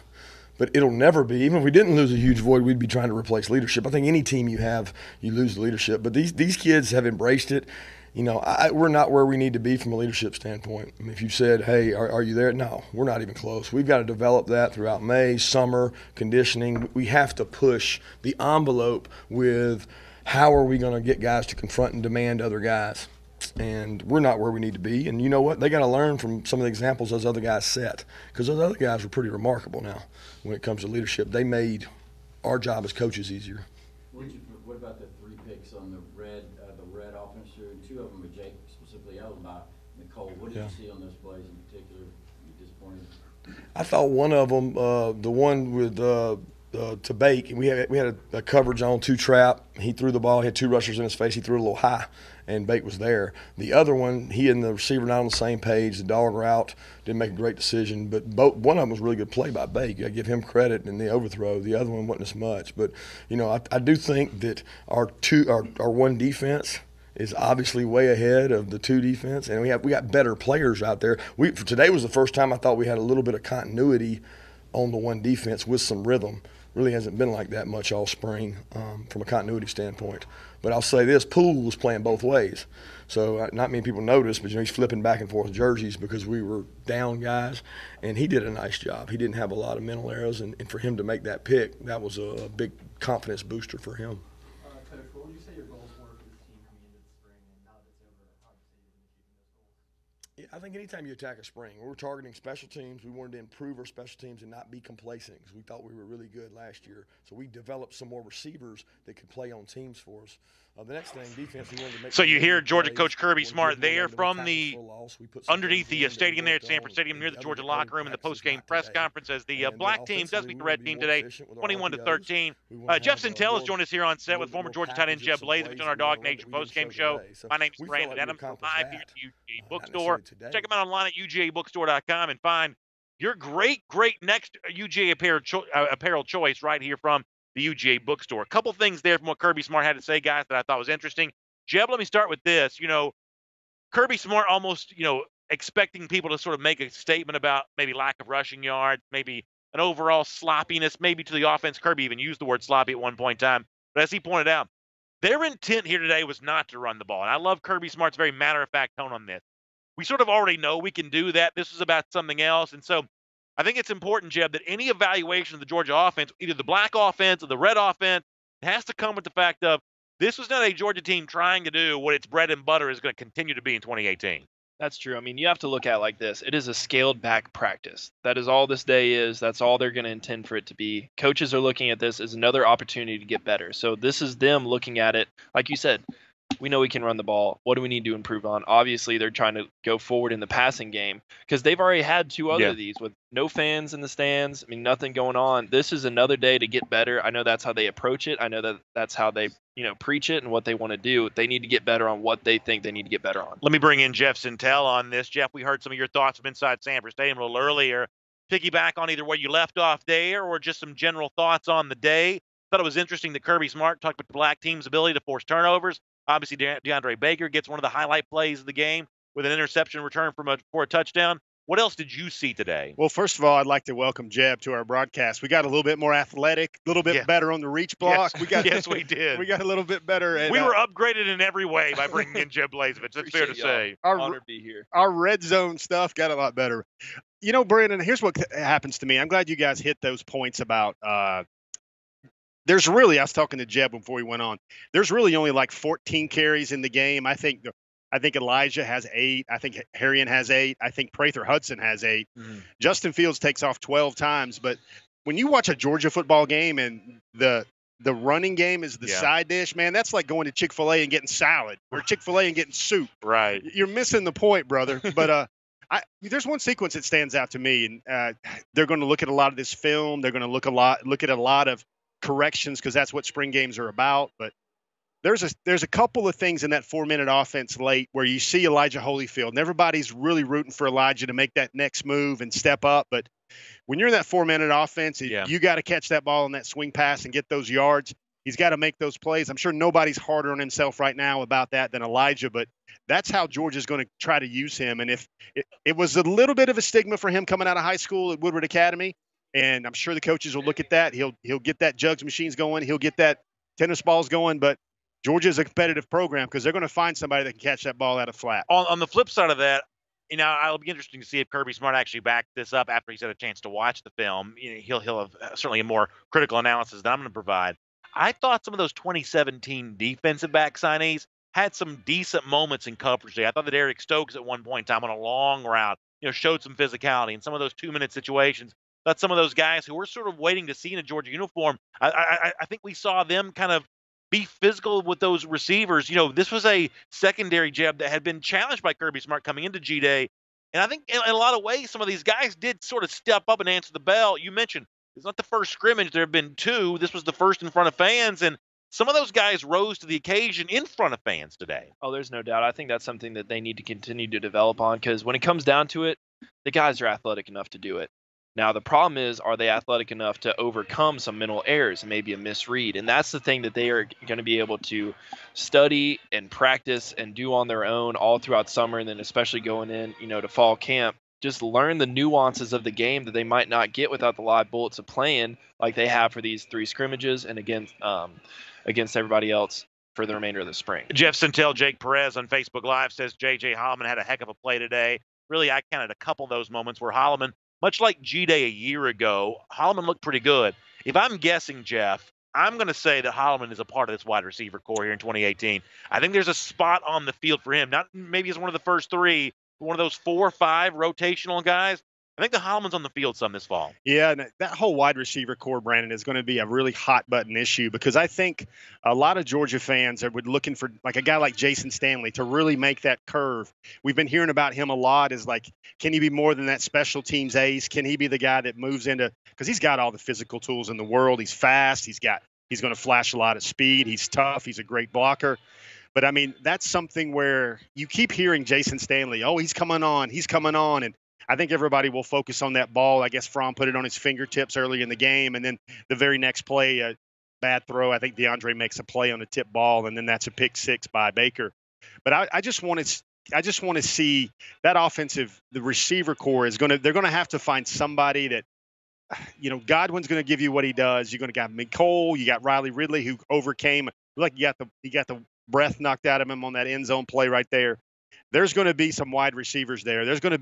but it'll never be, even if we didn't lose a huge void, we'd be trying to replace leadership. I think any team you have, you lose leadership. But these kids have embraced it. You know, we're not where we need to be from a leadership standpoint. I mean, if you said, hey, are you there? No, we're not even close. We've got to develop that throughout May, summer, conditioning. We have to push the envelope with how are we going to get guys to confront and demand other guys. And we're not where we need to be. And you know what? They got to learn from some of the examples those other guys set, because those other guys were pretty remarkable now when it comes to leadership. They made our job as coaches easier. What about the 3 picks on the red offense? 2 of them with Jake specifically held by Nicole. What did you see on those plays in particular? You disappointed? I thought one of them, the one with to Bake, and we had a coverage on 2 trap. He threw the ball. He had 2 rushers in his face. He threw it a little high, and Bake was there. The other one, he and the receiver not on the same page. The dog route didn't make a great decision, but one of them was a really good play by Bake. I give him credit in the overthrow. The other one wasn't as much. But I do think that our one defense is obviously way ahead of the 2 defense, and we got better players out there. Today was the first time I thought we had a little bit of continuity on the one defense with some rhythm. Really hasn't been like that much all spring from a continuity standpoint. But I'll say this, Poole was playing both ways. So not many people noticed, but he's flipping back and forth jerseys because we were down guys, and he did a nice job. He didn't have a lot of mental errors, and for him to make that pick, that was a big confidence booster for him. Coach, what would you say your goals were for the team coming into the spring, and now that it's over, how would you say you're going to keep those goals? Yeah, I think anytime you attack a spring, we were targeting special teams. We wanted to improve our special teams and not be complacent because we thought we were really good last year. So we developed some more receivers that could play on teams for us. The next thing, defense, we wanted to make. So you hear Georgia plays. coach Kirby Smart there from the underneath the stadium there at Sanford Stadium near the Georgia locker room in the post-game press conference as the black team does beat the red team today, 21-13. Jeff Sentell has joined us here on set with former Georgia tight end Jeb Blazevich on our DawgNation post-game show. My name is Brandon Adams. We're live here at the UGA Bookstore. Check them out online at UGABookstore.com and find your great next UGA apparel choice right here from the UGA Bookstore. A couple things there from what Kirby Smart had to say, guys, that I thought was interesting. Jeb, let me start with this. Kirby Smart almost, expecting people to sort of make a statement about maybe lack of rushing yards, maybe an overall sloppiness, maybe to the offense. Kirby even used the word sloppy at one point in time. But as he pointed out, their intent here today was not to run the ball. And I love Kirby Smart's very matter-of-fact tone on this. We sort of already know we can do that. This is about something else. And so I think it's important, Jeb, that any evaluation of the Georgia offense, either the black offense or the red offense, has to come with the fact of this was not a Georgia team trying to do what its bread and butter is going to continue to be in 2018. That's true. I mean, you have to look at it like this. It is a scaled back practice. That is all this day is. That's all they're going to intend for it to be. Coaches are looking at this as another opportunity to get better. So this is them looking at it. Like you said, we know we can run the ball. What do we need to improve on? Obviously, they're trying to go forward in the passing game because they've already had 2 other of these with no fans in the stands. I mean, nothing going on. This is another day to get better. I know that's how they approach it. I know that that's how they, preach it and what they want to do. They need to get better on what they think they need to get better on. Let me bring in Jeff Sentell on this. Jeff, we heard some of your thoughts from inside Sanford Stadium a little earlier. Piggyback on either where you left off there or just some general thoughts on the day. Thought it was interesting that Kirby Smart talked about the black team's ability to force turnovers. Obviously, DeAndre Baker gets one of the highlight plays of the game with an interception return for a touchdown. What else did you see today? Well, first of all, I'd like to welcome Jeb to our broadcast. We got a little bit more athletic, a little bit better on the reach block. Yes, yes, we did. We got a little bit better. We were upgraded in every way by bringing in Jeb Blazevich. That's fair to say. Honored to be here. Our red zone stuff got a lot better. Brandon, here's what happens to me. I'm glad you guys hit those points about there's really, I was talking to Jeb before we went on, there's really only like 14 carries in the game. I think Elijah has 8. I think Harrion has 8. I think Prather Hudson has 8. Mm-hmm. Justin Fields takes off 12 times. But when you watch a Georgia football game and the running game is the side dish, man, that's like going to Chick-fil-A and getting salad or Chick-fil-A and getting soup. Right. You're missing the point, brother. But there's one sequence that stands out to me, and they're going to look at a lot of this film. They're going to look at a lot of corrections because that's what spring games are about. But there's a couple of things in that 4-minute offense late where you see Elijah Holyfield, and everybody's really rooting for Elijah to make that next move and step up. But when you're in that 4-minute offense, you got to catch that ball in that swing pass and get those yards. He's got to make those plays. I'm sure nobody's harder on himself right now about that than Elijah, but that's how Georgia's going to try to use him. And if it was a little bit of a stigma for him coming out of high school at Woodward Academy, and I'm sure the coaches will look at that. He'll get that jugs machines going. He'll get that tennis balls going. But Georgia is a competitive program because they're going to find somebody that can catch that ball out of flat. On the flip side of that, I'll be interesting to see if Kirby Smart actually backed this up after he's had a chance to watch the film. He'll have certainly a more critical analysis than I'm going to provide. I thought some of those 2017 defensive back signees had some decent moments in coverage day. I thought that Eric Stokes at one point in time on a long route, showed some physicality in some of those 2-minute situations. That's some of those guys who we're sort of waiting to see in a Georgia uniform. I think we saw them kind of be physical with those receivers. This was a secondary, Jeb, that had been challenged by Kirby Smart coming into G-Day. And I think in a lot of ways, some of these guys did sort of step up and answer the bell. You mentioned It's not the first scrimmage. There have been two. This was the first in front of fans, and some of those guys rose to the occasion in front of fans today. Oh, there's no doubt. I think that's something that they need to continue to develop on, because when it comes down to it, the guys are athletic enough to do it. Now, the problem is, are they athletic enough to overcome some mental errors and maybe a misread? And that's the thing that they are going to be able to study and practice and do on their own all throughout summer, and then especially going in, to fall camp. Just learn the nuances of the game that they might not get without the live bullets of playing like they have for these 3 scrimmages and against everybody else for the remainder of the spring. Jeff Centel, Jake Perez on Facebook Live says J.J. Holloman had a heck of a play today. Really, I counted a couple of those moments where Holloman, much like G-Day a year ago, Holloman looked pretty good. If I'm guessing, Jeff, I'm going to say that Holloman is a part of this wide receiver core here in 2018. I think there's a spot on the field for him. Not maybe as one of the first 3, but one of those 4 or 5 rotational guys. I think the Holloman's on the field some this fall. Yeah, and that whole wide receiver core, Brandon, is going to be a really hot button issue, because I think a lot of Georgia fans are looking for like a guy like Jason Stanley to really make that curve. We've been hearing about him a lot, is like, can he be more than that special teams ace? Can he be the guy that moves into, because he's got all the physical tools in the world. He's fast. He's going to flash a lot of speed. He's tough. He's a great blocker. But I mean, that's something where you keep hearing Jason Stanley, oh, he's coming on. And I think everybody will focus on that ball. I guess Fromm put it on his fingertips early in the game, and then the very next play, a bad throw. I think DeAndre makes a play on a tip ball, and then that's a pick 6 by Baker. But I just want to see that offensive, the receiver core they're going to have to find somebody that, Godwin's going to give you what he does. You're going to got McCole, you got Riley Ridley, who overcame, like he got the breath knocked out of him on that end zone play right there. There's going to be some wide receivers there. There's going to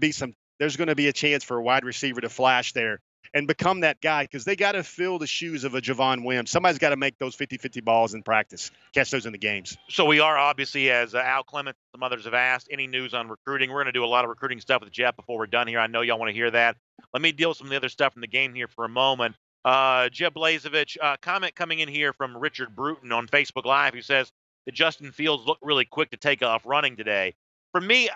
be a chance for a wide receiver to flash there and become that guy, because they got to fill the shoes of a Javon Wims. Somebody's got to make those 50-50 balls in practice, catch those in the games. So we are obviously, as Al Clement, some others have asked, any news on recruiting? We're going to do a lot of recruiting stuff with Jeff before we're done here. I know y'all want to hear that. Let me deal with some of the other stuff from the game here for a moment. Jeb Blazevich, comment coming in here from Richard Bruton on Facebook Live, who says that Justin Fields looked really quick to take off running today. For me,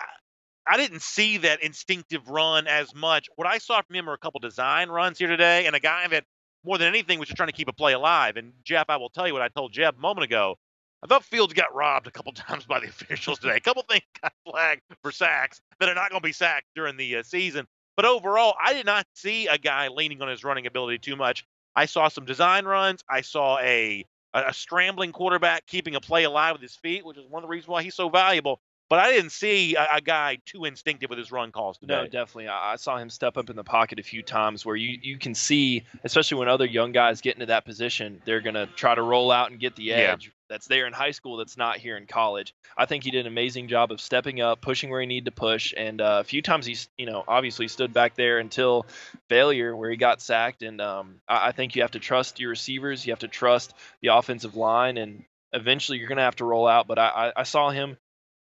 I didn't see that instinctive run as much. What I saw from him were a couple design runs here today, and a guy that more than anything was just trying to keep a play alive. And Jeff, I will tell you what I told Jeb a moment ago. I thought Fields got robbed a couple times by the officials today. A couple things got flagged for sacks that are not going to be sacked during the season. But overall, I did not see a guy leaning on his running ability too much. I saw some design runs. I saw a scrambling quarterback keeping a play alive with his feet, which is one of the reasons why he's so valuable. But I didn't see a guy too instinctive with his run calls today. No, definitely. I saw him step up in the pocket a few times where you can see, especially when other young guys get into that position, they're going to try to roll out and get the edge. That's there in high school that's not here in college. I think he did an amazing job of stepping up, pushing where he needed to push, and a few times he's, obviously stood back there until failure where he got sacked. And I think you have to trust your receivers. You have to trust the offensive line, and eventually you're going to have to roll out. But I saw him.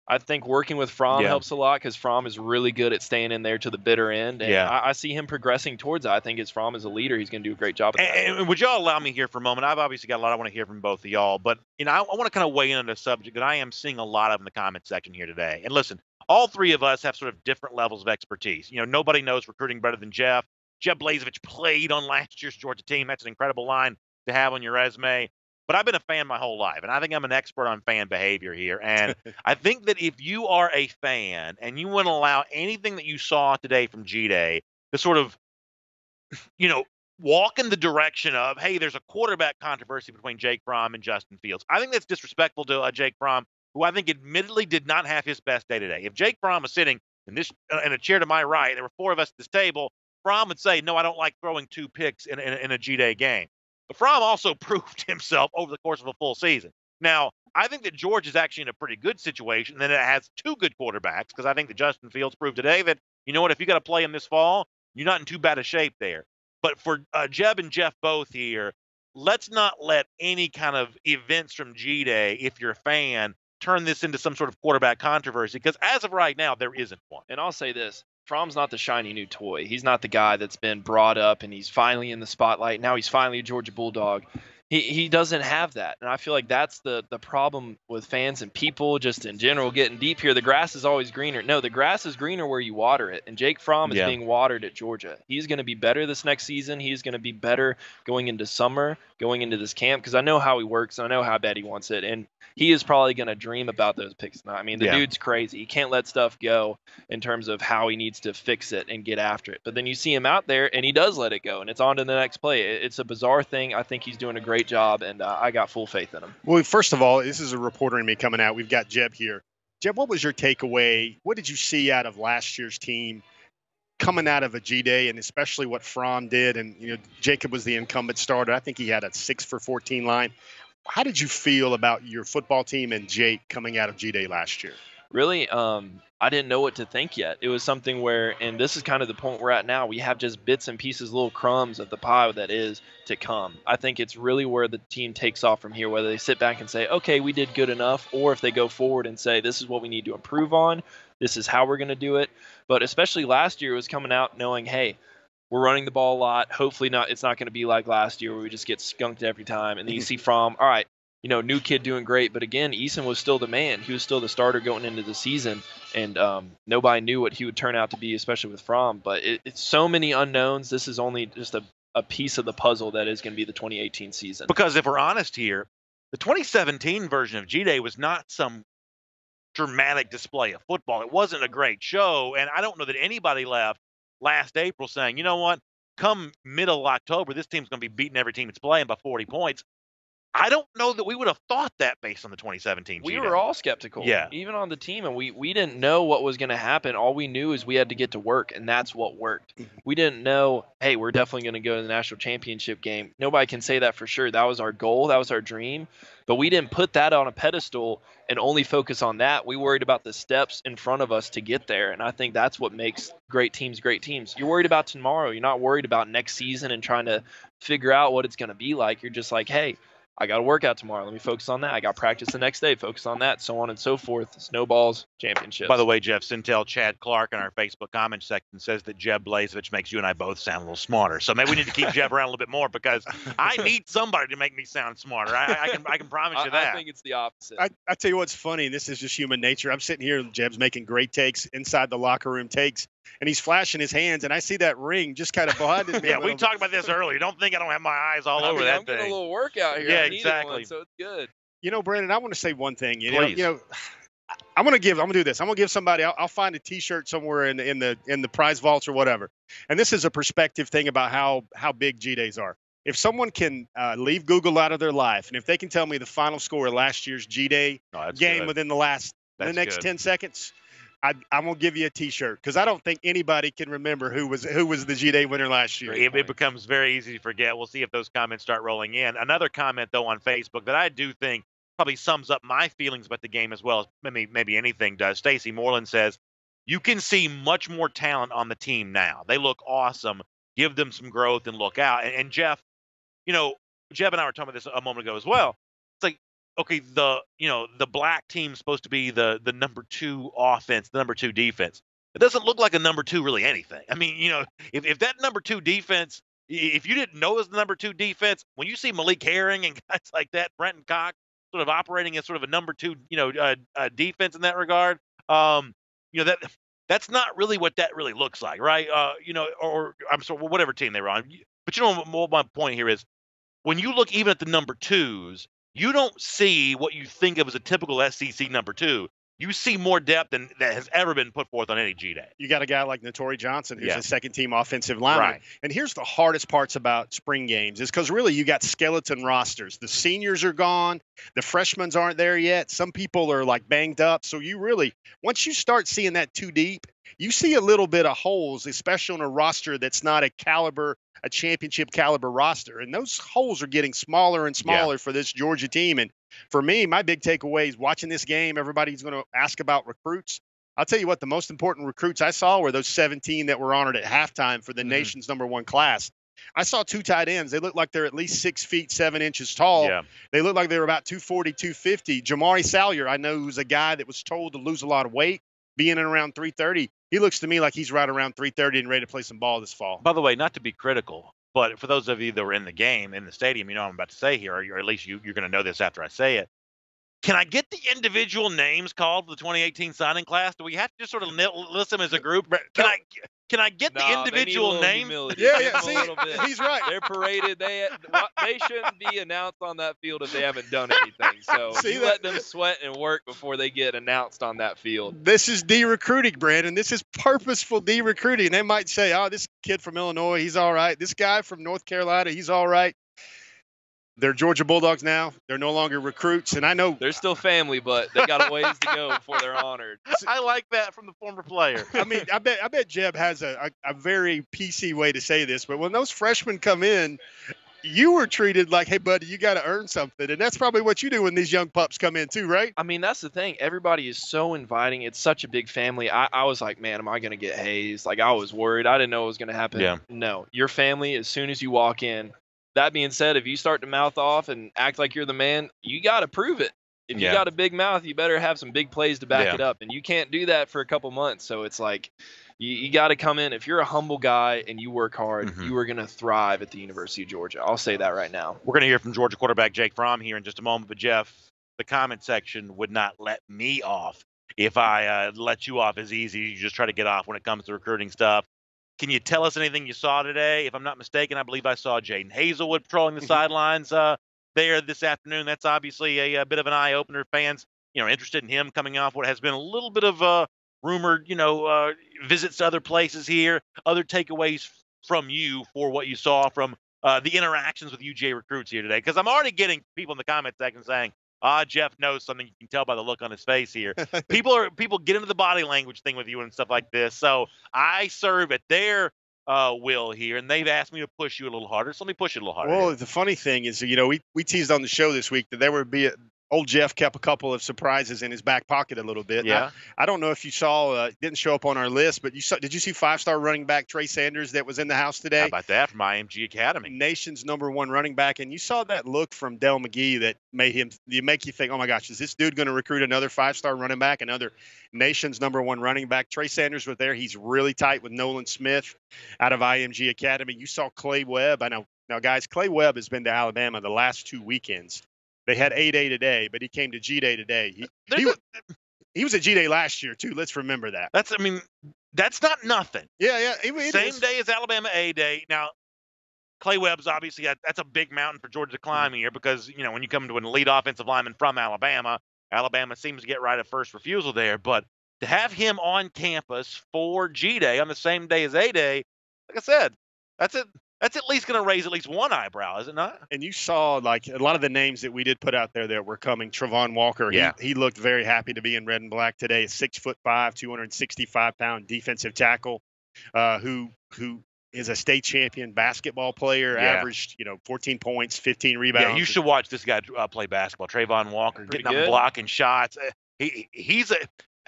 I think working with Fromm helps a lot, because Fromm is really good at staying in there to the bitter end. And I see him progressing towards that. I think as Fromm is a leader, he's going to do a great job. And would y'all allow me here for a moment? I've obviously got a lot I want to hear from both of y'all, but I want to kind of weigh in on a subject that I am seeing a lot of in the comment section here today. And listen, all three of us have sort of different levels of expertise. Nobody knows recruiting better than Jeff. Jeb Blazevich played on last year's Georgia team. That's an incredible line to have on your resume. But I've been a fan my whole life, and I think I'm an expert on fan behavior here. And I think that if you are a fan and you want to allow anything that you saw today from G-Day to sort of, walk in the direction of, hey, there's a quarterback controversy between Jake Fromm and Justin Fields, I think that's disrespectful to Jake Fromm, who I think admittedly did not have his best day today. If Jake Fromm was sitting in a chair to my right, there were 4 of us at this table, Fromm would say, no, I don't like throwing 2 picks in a G-Day game. But Fromm also proved himself over the course of a full season. Now, I think that George is actually in a pretty good situation, and then it has 2 good quarterbacks, because I think that Justin Fields proved today that, if you got to play him this fall, you're not in too bad a shape there. But for Jeb and Jeff both here, let's not let any kind of events from G-Day, if you're a fan, turn this into some sort of quarterback controversy, because as of right now, there isn't one. And I'll say this. Fromm's not the shiny new toy. He's not the guy that's been brought up and he's finally in the spotlight. Now he's finally a Georgia Bulldog. He doesn't have that, and I feel like that's the problem with fans and people just in general getting deep here. The grass is always greener. No, the grass is greener where you water it, and Jake Fromm is being watered at Georgia. He's going to be better this next season. He's going to be better going into summer, going into this camp, because I know how he works, and I know how bad he wants it, and he is probably going to dream about those picks now. I mean, the dude's crazy. He can't let stuff go in terms of how he needs to fix it and get after it. But then you see him out there, and he does let it go, and it's on to the next play. It's a bizarre thing. I think he's doing a great job, and I got full faith in him. Well, first of all, this is a reporter in me coming out. We've got Jeb here. Jeb, what was your takeaway? What did you see out of last year's team coming out of a G-Day, and especially what Fromm did? And, you know, Jacob was the incumbent starter. I think he had a 6 for 14 line. How did you feel about your football team and Jake coming out of G-Day last year? Really, I didn't know what to think yet. It was something where, and this is kind of the point we're at now, we have just bits and pieces, little crumbs of the pie that is to come. I think it's really where the team takes off from here, whether they sit back and say, okay, we did good enough, or if they go forward and say, this is what we need to improve on, this is how we're going to do it. But especially last year, it was coming out knowing, hey, we're running the ball a lot. Hopefully it's not going to be like last year where we just get skunked every time. And then you see Fromm, all right, you know, new kid doing great. But again, Eason was still the man. He was still the starter going into the season. And nobody knew what he would turn out to be, especially with Fromm. But it's so many unknowns. This is only just a piece of the puzzle that is going to be the 2018 season. Because if we're honest here, the 2017 version of G-Day was not some dramatic display of football. It wasn't a great show. And I don't know that anybody left last April saying, you know what, come middle of October, this team's going to be beating every team it's playing by 40 points. I don't know that we would have thought that based on the 2017 We G-Day. were all skeptical, even on the team, and we didn't know what was going to happen. All we knew is we had to get to work, and that's what worked. We didn't know, hey, we're definitely going to go to the national championship game. Nobody can say that for sure. That was our goal. That was our dream. But we didn't put that on a pedestal and only focus on that. We worried about the steps in front of us to get there, and I think that's what makes great teams great teams. You're worried about tomorrow. You're not worried about next season and trying to figure out what it's going to be like. You're just like, hey, I got to work out tomorrow. Let me focus on that. I got practice the next day. Focus on that, so on and so forth. Snowballs, championships. By the way, Jeff, Sintel Chad Clark in our Facebook comment section says that Jeb Blazevich makes you and I both sound a little smarter. So maybe we need to keep Jeb around a little bit more because I need somebody to make me sound smarter. I can promise you that. I think it's the opposite. I tell you what's funny, and this is just human nature. I'm sitting here, and Jeb's making great takes, inside the locker room takes, and he's flashing his hands, and I see that ring just kind of behind me. Yeah, we talked about this earlier. Don't think I don't have my eyes all over that I'm thing. getting a little workout here. Yeah, I needed exactly. one, so it's good. You know, Brandon, I want to say one thing. You Please. know, I'm gonna do this. I'm gonna give somebody. I'll find a T-shirt somewhere in the prize vaults or whatever. And this is a perspective thing about how big G-Days are. If someone can leave Google out of their life, and if they can tell me the final score of last year's G-Day game within the next 10 seconds, I'm gonna give you a T-shirt because I don't think anybody can remember who was the G-Day winner last year. It becomes very easy to forget. We'll see if those comments start rolling in. Another comment though on Facebook that I do think probably sums up my feelings about the game as well as maybe anything does. Stacy Moreland says, you can see much more talent on the team now. They look awesome. Give them some growth and look out. And Jeff, you know, Jeb and I were talking about this a moment ago as well. It's like, okay, the black team's supposed to be the number 2 offense, the number 2 defense. It doesn't look like a number 2 really anything. I mean, you know, if that number 2 defense, if you didn't know it was the number 2 defense, when you see Malik Herring and guys like that, Brenton Cox, sort of operating as sort of a number 2, defense in that regard, that's not really what that really looks like, right? Or I'm sorry, whatever team they were on. But you know what my point here is, when you look even at the number 2s, you don't see what you think of as a typical SEC number 2. You see more depth than that has ever been put forth on any G-Day. You got a guy like Notori Johnson, who's a second-team offensive lineman. Right. And here's the hardest parts about spring games is because really you got skeleton rosters. The seniors are gone. The freshmen aren't there yet. Some people are like banged up. So you really, once you start seeing that too deep, you see a little bit of holes, especially on a roster that's not a championship caliber roster. And those holes are getting smaller and smaller for this Georgia team. And for me, my big takeaway is watching this game. Everybody's going to ask about recruits. I'll tell you what, the most important recruits I saw were those 17 that were honored at halftime for the nation's number 1 class. I saw 2 tight ends. They look like they're at least 6 feet, 7 inches tall. Yeah. They look like they were about 240, 250. Jamari Salyer, I know, who's a guy that was told to lose a lot of weight, being in around 330. He looks to me like he's right around 330 and ready to play some ball this fall. By the way, not to be critical, But for those of you that were in the game, in the stadium, you know what I'm about to say here, or at least you're going to know this after I say it. Can I get the individual names called for the 2018 signing class? Do we have to just sort of list them as a group? Can I get the individual names? Yeah, Give them see, a little bit. he's right. They're paraded. They shouldn't be announced on that field if they haven't done anything. So let them sweat and work before they get announced on that field. This is de-recruiting, Brandon. This is purposeful de-recruiting. They might say, oh, this kid from Illinois, he's all right. This guy from North Carolina, he's all right. They're Georgia Bulldogs now. They're no longer recruits, and I know they're still family, but they got a ways to go before they're honored. I like that from the former player. I mean, I bet Jeb has a very PC way to say this, but when those freshmen come in, you were treated like, hey, buddy, you got to earn something, and that's probably what you do when these young pups come in too, right? I mean, that's the thing. Everybody is so inviting. It's such a big family. I was like, man, am I going to get hazed? Like, I was worried. I didn't know what was going to happen. Yeah. No, your family, as soon as you walk in. That being said, if you start to mouth off and act like you're the man, you got to prove it. If you got a big mouth, you better have some big plays to back it up. And you can't do that for a couple months. So it's like you got to come in. If you're a humble guy and you work hard, you are going to thrive at the University of Georgia. I'll say that right now. We're going to hear from Georgia quarterback Jake Fromm here in just a moment. But, Jeff, the comment section would not let me off if I let you off as easy as you just try to get off when it comes to recruiting stuff. Can you tell us anything you saw today? If I'm not mistaken, I believe I saw Jaden Hazelwood patrolling the sidelines there this afternoon. That's obviously a bit of an eye-opener. Fans, interested in him coming off what has been a little bit of rumored, visits to other places here. Other takeaways from you for what you saw from the interactions with UGA recruits here today? Because I'm already getting people in the comment section saying, Jeff knows something. You can tell by the look on his face here. People get into the body language thing with you and stuff like this. So I serve at their will here, and they've asked me to push you a little harder. So let me push it a little harder. Well, the funny thing is, we teased on the show this week that there would be old Jeff kept a couple of surprises in his back pocket a little bit. Yeah. I don't know if you saw, didn't show up on our list, but did you see 5-star running back Trey Sanders that was in the house today? How about that from IMG Academy? Nation's #1 running back. And you saw that look from Dell McGee that make you think, oh my gosh, is this dude going to recruit another 5-star running back, another Nation's #1 running back? Trey Sanders was there. He's really tight with Nolan Smith out of IMG Academy. You saw Clay Webb. I know. Now, guys, Clay Webb has been to Alabama the last 2 weekends. They had A-Day today, but he came to G-Day today. He was at G-Day last year, too. Let's remember that. That's not nothing. Yeah. Same day as Alabama A-Day. Now, Clay Webb's obviously that's a big mountain for Georgia to climb here because, when you come to an elite offensive lineman from Alabama, Alabama seems to get right of first refusal there. But to have him on campus for G-Day on the same day as A-Day, like I said, that's at least going to raise at least one eyebrow, is it not? And you saw, like, a lot of the names that we did put out there that were coming. Trevon Walker, he looked very happy to be in red and black today. 6'5", 265-pound defensive tackle who is a state champion basketball player, averaged, 14 points, 15 rebounds. Yeah, you should watch this guy play basketball. Trevon Walker, getting up and blocking shots.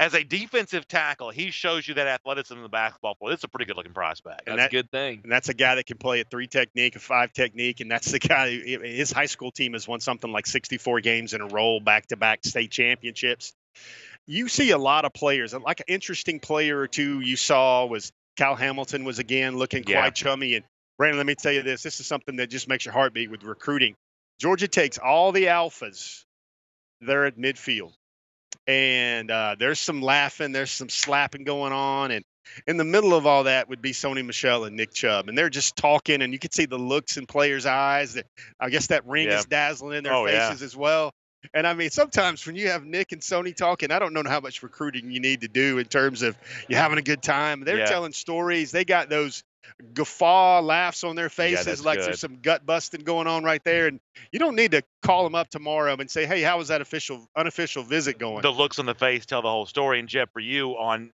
As a defensive tackle, he shows you that athleticism in the basketball floor. It's a pretty good-looking prospect. That's a good thing. And that's a guy that can play a 3 technique, a 5 technique, and that's the guy. His high school team has won something like 64 games in a row, back-to-back state championships. You see a lot of players. Like an interesting player or two you saw was Cal Hamilton was, again, looking quite chummy. And, Brandon, let me tell you this. This is something that just makes your heart beat with recruiting. Georgia takes all the alphas there at midfield. And there's some laughing, there's some slapping going on. And in the middle of all that would be Sony Michel and Nick Chubb. And they're just talking, and you could see the looks in players' eyes. I guess that ring is dazzling in their faces as well. And, I mean, sometimes when you have Nick and Sony talking, I don't know how much recruiting you need to do in terms of you having a good time. They're telling stories. They got those guffaw laughs on their faces like there's some gut busting going on right there. And you don't need to call them up tomorrow and say, hey, how was that unofficial visit going? The looks on the face tell the whole story. And Jeff, for you on,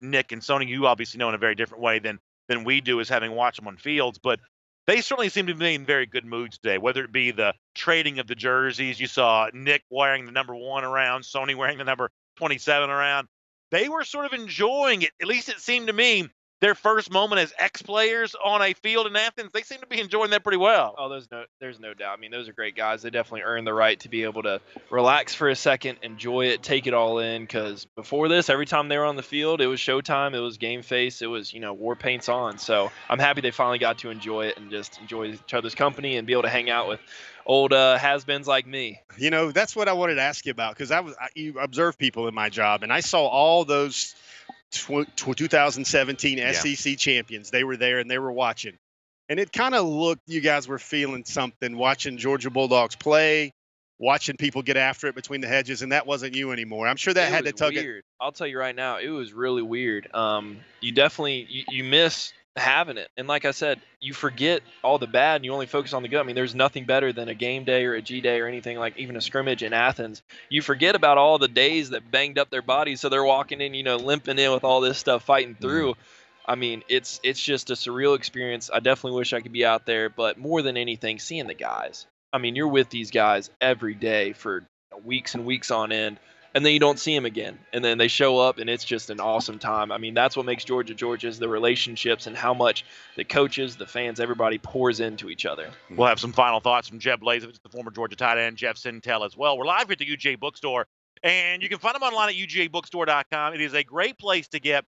Nick and Sony, you obviously know in a very different way than we do as having watched them on fields, but they certainly seem to be in very good moods today, whether it be the trading of the jerseys. You saw Nick wearing the #1 around, Sony wearing the number 27 around. They were sort of enjoying it. At least it seemed to me their first moment as ex-players on a field in Athens, they seem to be enjoying that pretty well. Oh, there's no doubt. I mean, those are great guys. They definitely earn the right to be able to relax for a second, enjoy it, take it all in. Because before this, every time they were on the field, it was showtime, it was game face, it was, war paints on. So I'm happy they finally got to enjoy it and just enjoy each other's company and be able to hang out with old has-beens like me. That's what I wanted to ask you about, because you observe people in my job, and I saw all those 2017 SEC champions. They were there and they were watching. And it kind of looked, you guys were feeling something, watching Georgia Bulldogs play, watching people get after it between the hedges, and that wasn't you anymore. I'm sure that had to tug it. I'll tell you right now, it was really weird. You definitely, you miss having it. And like I said, you forget all the bad and you only focus on the good. I mean, there's nothing better than a game day or a G day or anything, like even a scrimmage in Athens. You forget about all the days that banged up their bodies, so they're walking in, limping in with all this stuff, fighting through. I mean, it's just a surreal experience. I definitely wish I could be out there, but more than anything, seeing the guys. I mean, you're with these guys every day for weeks and weeks on end, and then you don't see them again. And then they show up, and it's just an awesome time. I mean, that's what makes Georgia Georgia, is the relationships and how much the coaches, the fans, everybody pours into each other. We'll have some final thoughts from Jeb Blazevich, the former Georgia tight end, Jeff Sintel as well. We're live here at the UGA Bookstore, and you can find them online at UGABookstore.com. It is a great place to get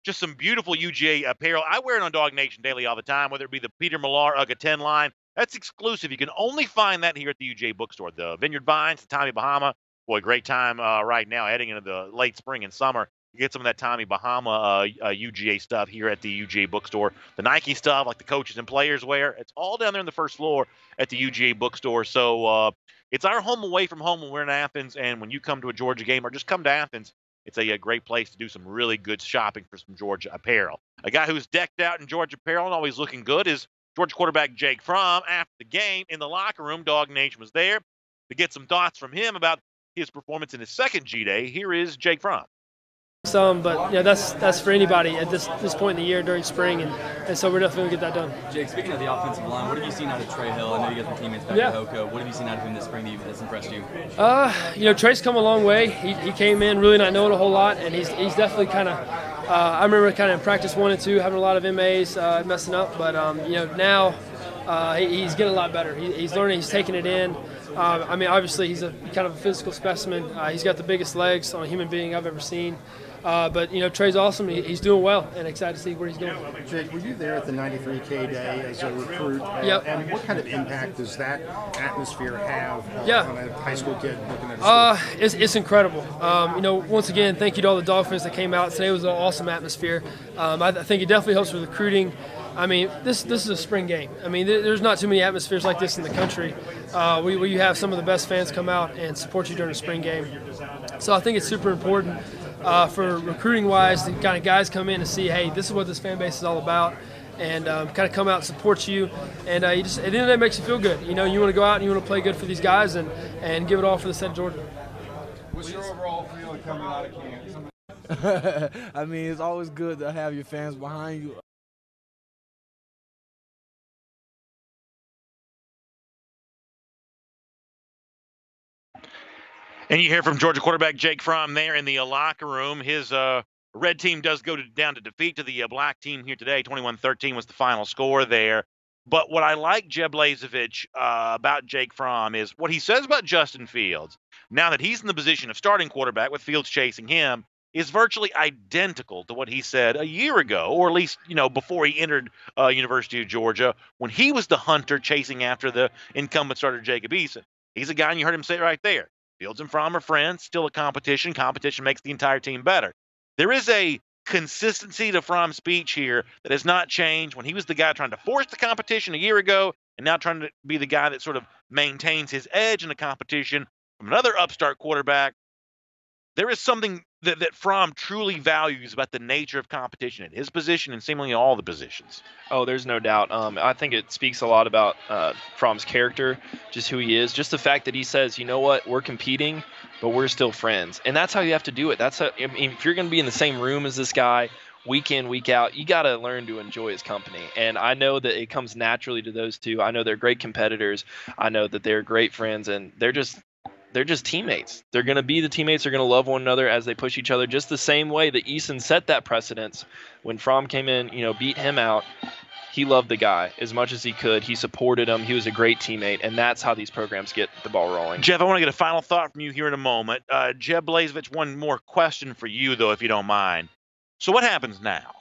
just some beautiful UGA apparel. I wear it on DawgNation daily all the time, whether it be the Peter Millar UGA 10 line. That's exclusive. You can only find that here at the UGA Bookstore. The Vineyard Vines, the Tommy Bahama. Boy, great time right now, heading into the late spring and summer. You get some of that Tommy Bahama UGA stuff here at the UGA Bookstore. The Nike stuff, like the coaches and players wear, it's all down there on the first floor at the UGA Bookstore. So it's our home away from home when we're in Athens. And when you come to a Georgia game or just come to Athens, it's a great place to do some really good shopping for some Georgia apparel. A guy who's decked out in Georgia apparel and always looking good is Georgia quarterback Jake Fromm. After the game in the locker room, DawgNation was there to get some thoughts from him about his performance in his second G-Day. Here is Jake Fromm. But that's for anybody at this point in the year during spring, and so we're definitely going to get that done. Jake, speaking of the offensive line, what have you seen out of Trey Hill? I know you got some teammates back at Hoco. What have you seen out of him this spring that's impressed you? Trey's come a long way. He came in really not knowing a whole lot, and he's definitely kind of. I remember kind of in practice 1 and 2 having a lot of MAs, messing up, but now he's getting a lot better. He's learning. He's taking it in. Obviously he's a kind of a physical specimen. He's got the biggest legs on a human being I've ever seen. But Trey's awesome. He's doing well, and excited to see where he's going. Jake, were you there at the 93K day as a recruit? Yep. And what kind of impact does that atmosphere have on a high school kid looking at a school? It's incredible. Once again, thank you to all the Dog fans that came out. Today was an awesome atmosphere. I think it definitely helps with recruiting. This is a spring game. There's not too many atmospheres like this in the country where you have some of the best fans come out and support you during a spring game. So I think it's super important for recruiting-wise to kind of guys come in and see, hey, this is what this fan base is all about, and kind of come out and support you. And you just, at the end of the day, it makes you feel good. You want to go out and you want to play good for these guys and give it all for the state of Georgia. What's your overall feeling coming out of camp? It's always good to have your fans behind you. And you hear from Georgia quarterback Jake Fromm there in the locker room. His red team does go down to defeat to the black team here today. 21-13 was the final score there. But what I like, Jeb Blazevich, about Jake Fromm is what he says about Justin Fields. Now that he's in the position of starting quarterback with Fields chasing him, is virtually identical to what he said a year ago, or at least, before he entered University of Georgia, when he was the hunter chasing after the incumbent starter Jacob Eason. He's a guy, and you heard him say it right there. Fields and Fromm are friends, still a competition. Competition makes the entire team better. There is a consistency to Fromm's speech here that has not changed. When he was the guy trying to force the competition a year ago, and now trying to be the guy that sort of maintains his edge in the competition from another upstart quarterback, there is something that Fromm truly values about the nature of competition at his position and seemingly all the positions. Oh, there's no doubt. I think it speaks a lot about Fromm's character, just who he is, just the fact that he says, you know what, we're competing, but we're still friends. And that's how you have to do it. If you're going to be in the same room as this guy week in, week out, you got to learn to enjoy his company. And I know that it comes naturally to those two. I know they're great competitors. I know that they're great friends, and they're just they're just teammates. They're going to be the teammates. They're going to love one another as they push each other, just the same way that Eason set that precedence when Fromm came in, beat him out. He loved the guy as much as he could. He supported him. He was a great teammate, and that's how these programs get the ball rolling. Jeff, I want to get a final thought from you here in a moment. Jeb Blazevich, one more question for you, though, if you don't mind. So what happens now?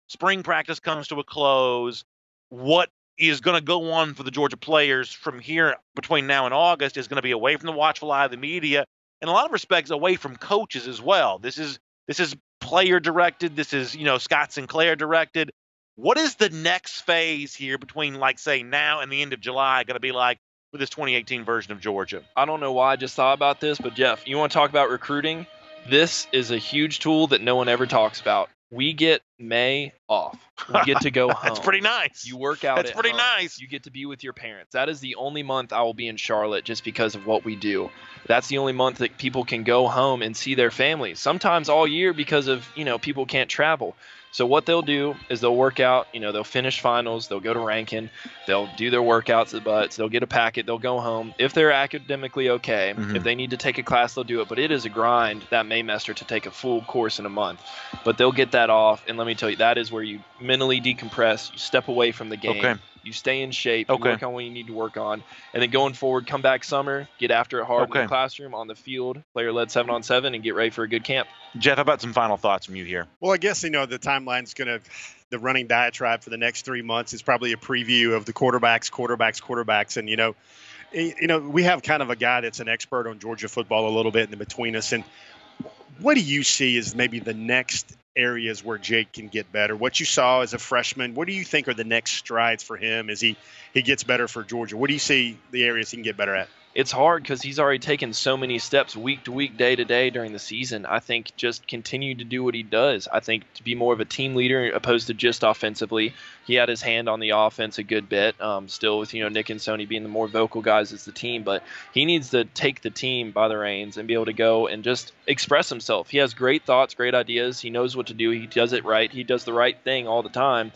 Spring practice comes to a close. What is going to go on for the Georgia players from here between now and August is going to be away from the watchful eye of the media, in a lot of respects away from coaches as well. This is player directed. This is, Scott Sinclair directed. What is the next phase here between, say, now and the end of July going to be like with this 2018 version of Georgia? I don't know why I just thought about this, but Jeff, you want to talk about recruiting? This is a huge tool that no one ever talks about. We get May off. We get to go home. That's pretty nice. You work out. That's pretty home. Nice. You get to be with your parents. That is the only month I will be in Charlotte just because of what we do. That's the only month that people can go home and see their families. Sometimes all year because of, people can't travel. So what they'll do is they'll work out, they'll finish finals, they'll go to Rankin, they'll do their workouts at Butts, they'll get a packet, they'll go home. If they're academically okay, if they need to take a class, they'll do it. But it is a grind that Maymester to take a full course in a month. But they'll get that off, and let me tell you, that is where you mentally decompress, you step away from the game, you stay in shape, you work on what you need to work on, and then going forward, come back summer, get after it hard in the classroom, on the field, player-led 7-on-7, and get ready for a good camp. Jeff, how about some final thoughts from you here? Well, I guess, the timeline's going to – the running diatribe for the next 3 months is probably a preview of the quarterbacks. And, we have kind of a guy that's an expert on Georgia football a little bit in between us. And what do you see as maybe the next areas where Jake can get better? What you saw as a freshman, what do you think are the next strides for him as he gets better for Georgia? What do you see the areas he can get better at? It's hard because he's already taken so many steps week to week, day to day during the season. I think just continue to do what he does. I think to be more of a team leader opposed to just offensively. He had his hand on the offense a good bit, still with Nick and Sony being the more vocal guys as the team. But he needs to take the team by the reins and be able to go and just express himself. He has great thoughts, great ideas. He knows what to do. He does it right. He does the right thing all the time.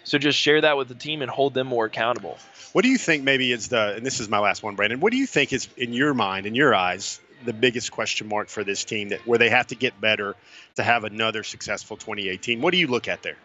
So just share that with the team and hold them more accountable. What do you think maybe is and this is my last one, Brandon, what do you think is, in your mind, in your eyes, the biggest question mark for this team where they have to get better to have another successful 2018? What do you look at there?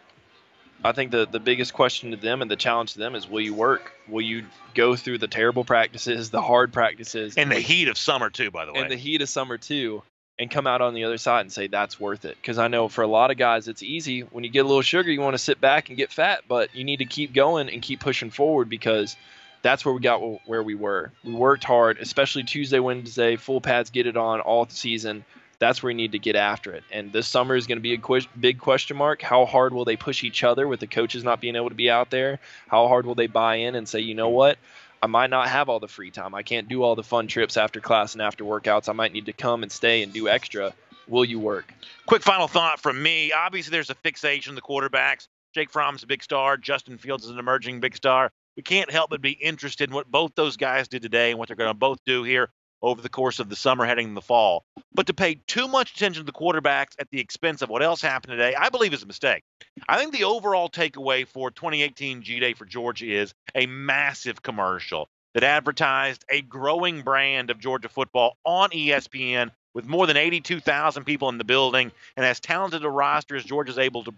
I think the biggest question to them and the challenge to them is, will you work? Will you go through the terrible practices, the hard practices? In the heat of summer, too, by the way. In the heat of summer, too. And come out on the other side and say that's worth it. Because I know for a lot of guys it's easy. When you get a little sugar, you want to sit back and get fat, but you need to keep going and keep pushing forward because that's where we got where we were. We worked hard, especially Tuesday, Wednesday, full pads, get it on all season. That's where you need to get after it. And this summer is going to be a big question mark. How hard will they push each other with the coaches not being able to be out there? How hard will they buy in and say, you know what? I might not have all the free time. I can't do all the fun trips after class and after workouts. I might need to come and stay and do extra. Will you work? Quick final thought from me. Obviously, there's a fixation on the quarterbacks. Jake Fromm's a big star. Justin Fields is an emerging big star. We can't help but be interested in what both those guys did today and what they're going to both do here over the course of the summer heading in the fall. But to pay too much attention to the quarterbacks at the expense of what else happened today, I believe is a mistake. I think the overall takeaway for 2018 G-Day for Georgia is a massive commercial that advertised a growing brand of Georgia football on ESPN with more than 82,000 people in the building and as talented a roster as Georgia's able to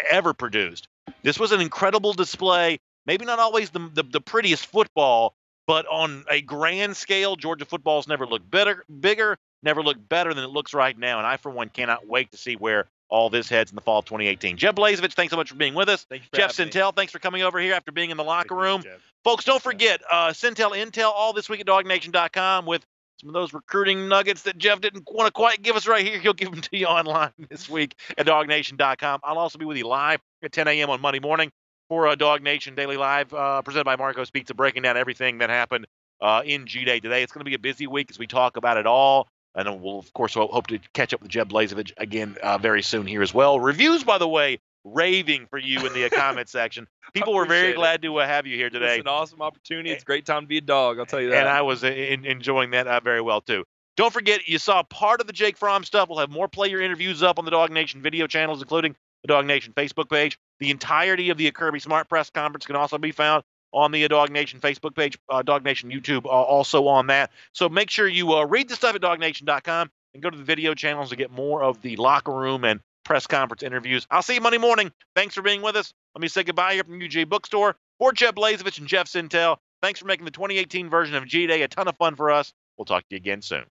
ever produced. This was an incredible display, maybe not always the prettiest football, but on a grand scale, Georgia football's never looked bigger, never looked better than it looks right now. And I, for one, cannot wait to see where all this heads in the fall of 2018. Jeb Blazevich, thanks so much for being with us. Jeff Sintel, thanks for coming over here after being in the locker room. Folks, don't forget, Sintel Intel all this week at DawgNation.com with some of those recruiting nuggets that Jeff didn't want to quite give us right here. He'll give them to you online this week at DawgNation.com. I'll also be with you live at 10 a.m. on Monday morning for DawgNation Daily Live, presented by Marco's Pizza, breaking down everything that happened in G-Day today. It's going to be a busy week as we talk about it all. And then we'll, of course, hope to catch up with Jeb Blazevich again very soon here as well. Reviews, by the way, raving for you in the comment section. People were very glad to have you here today. It's an awesome opportunity. It's a great time to be a dog, I'll tell you that. And I was enjoying that very well, too. Don't forget, you saw part of the Jake Fromm stuff. We'll have more player interviews up on the DawgNation video channels, including the DawgNation Facebook page. The entirety of the Kirby Smart Press Conference can also be found on the DawgNation Facebook page, DawgNation YouTube also on that. So make sure you read the stuff at DawgNation.com and go to the video channels to get more of the locker room and press conference interviews. I'll see you Monday morning. Thanks for being with us. Let me say goodbye here from UGA Bookstore. For Jeb Blazevich and Jeff Sintel, thanks for making the 2018 version of G-Day a ton of fun for us. We'll talk to you again soon.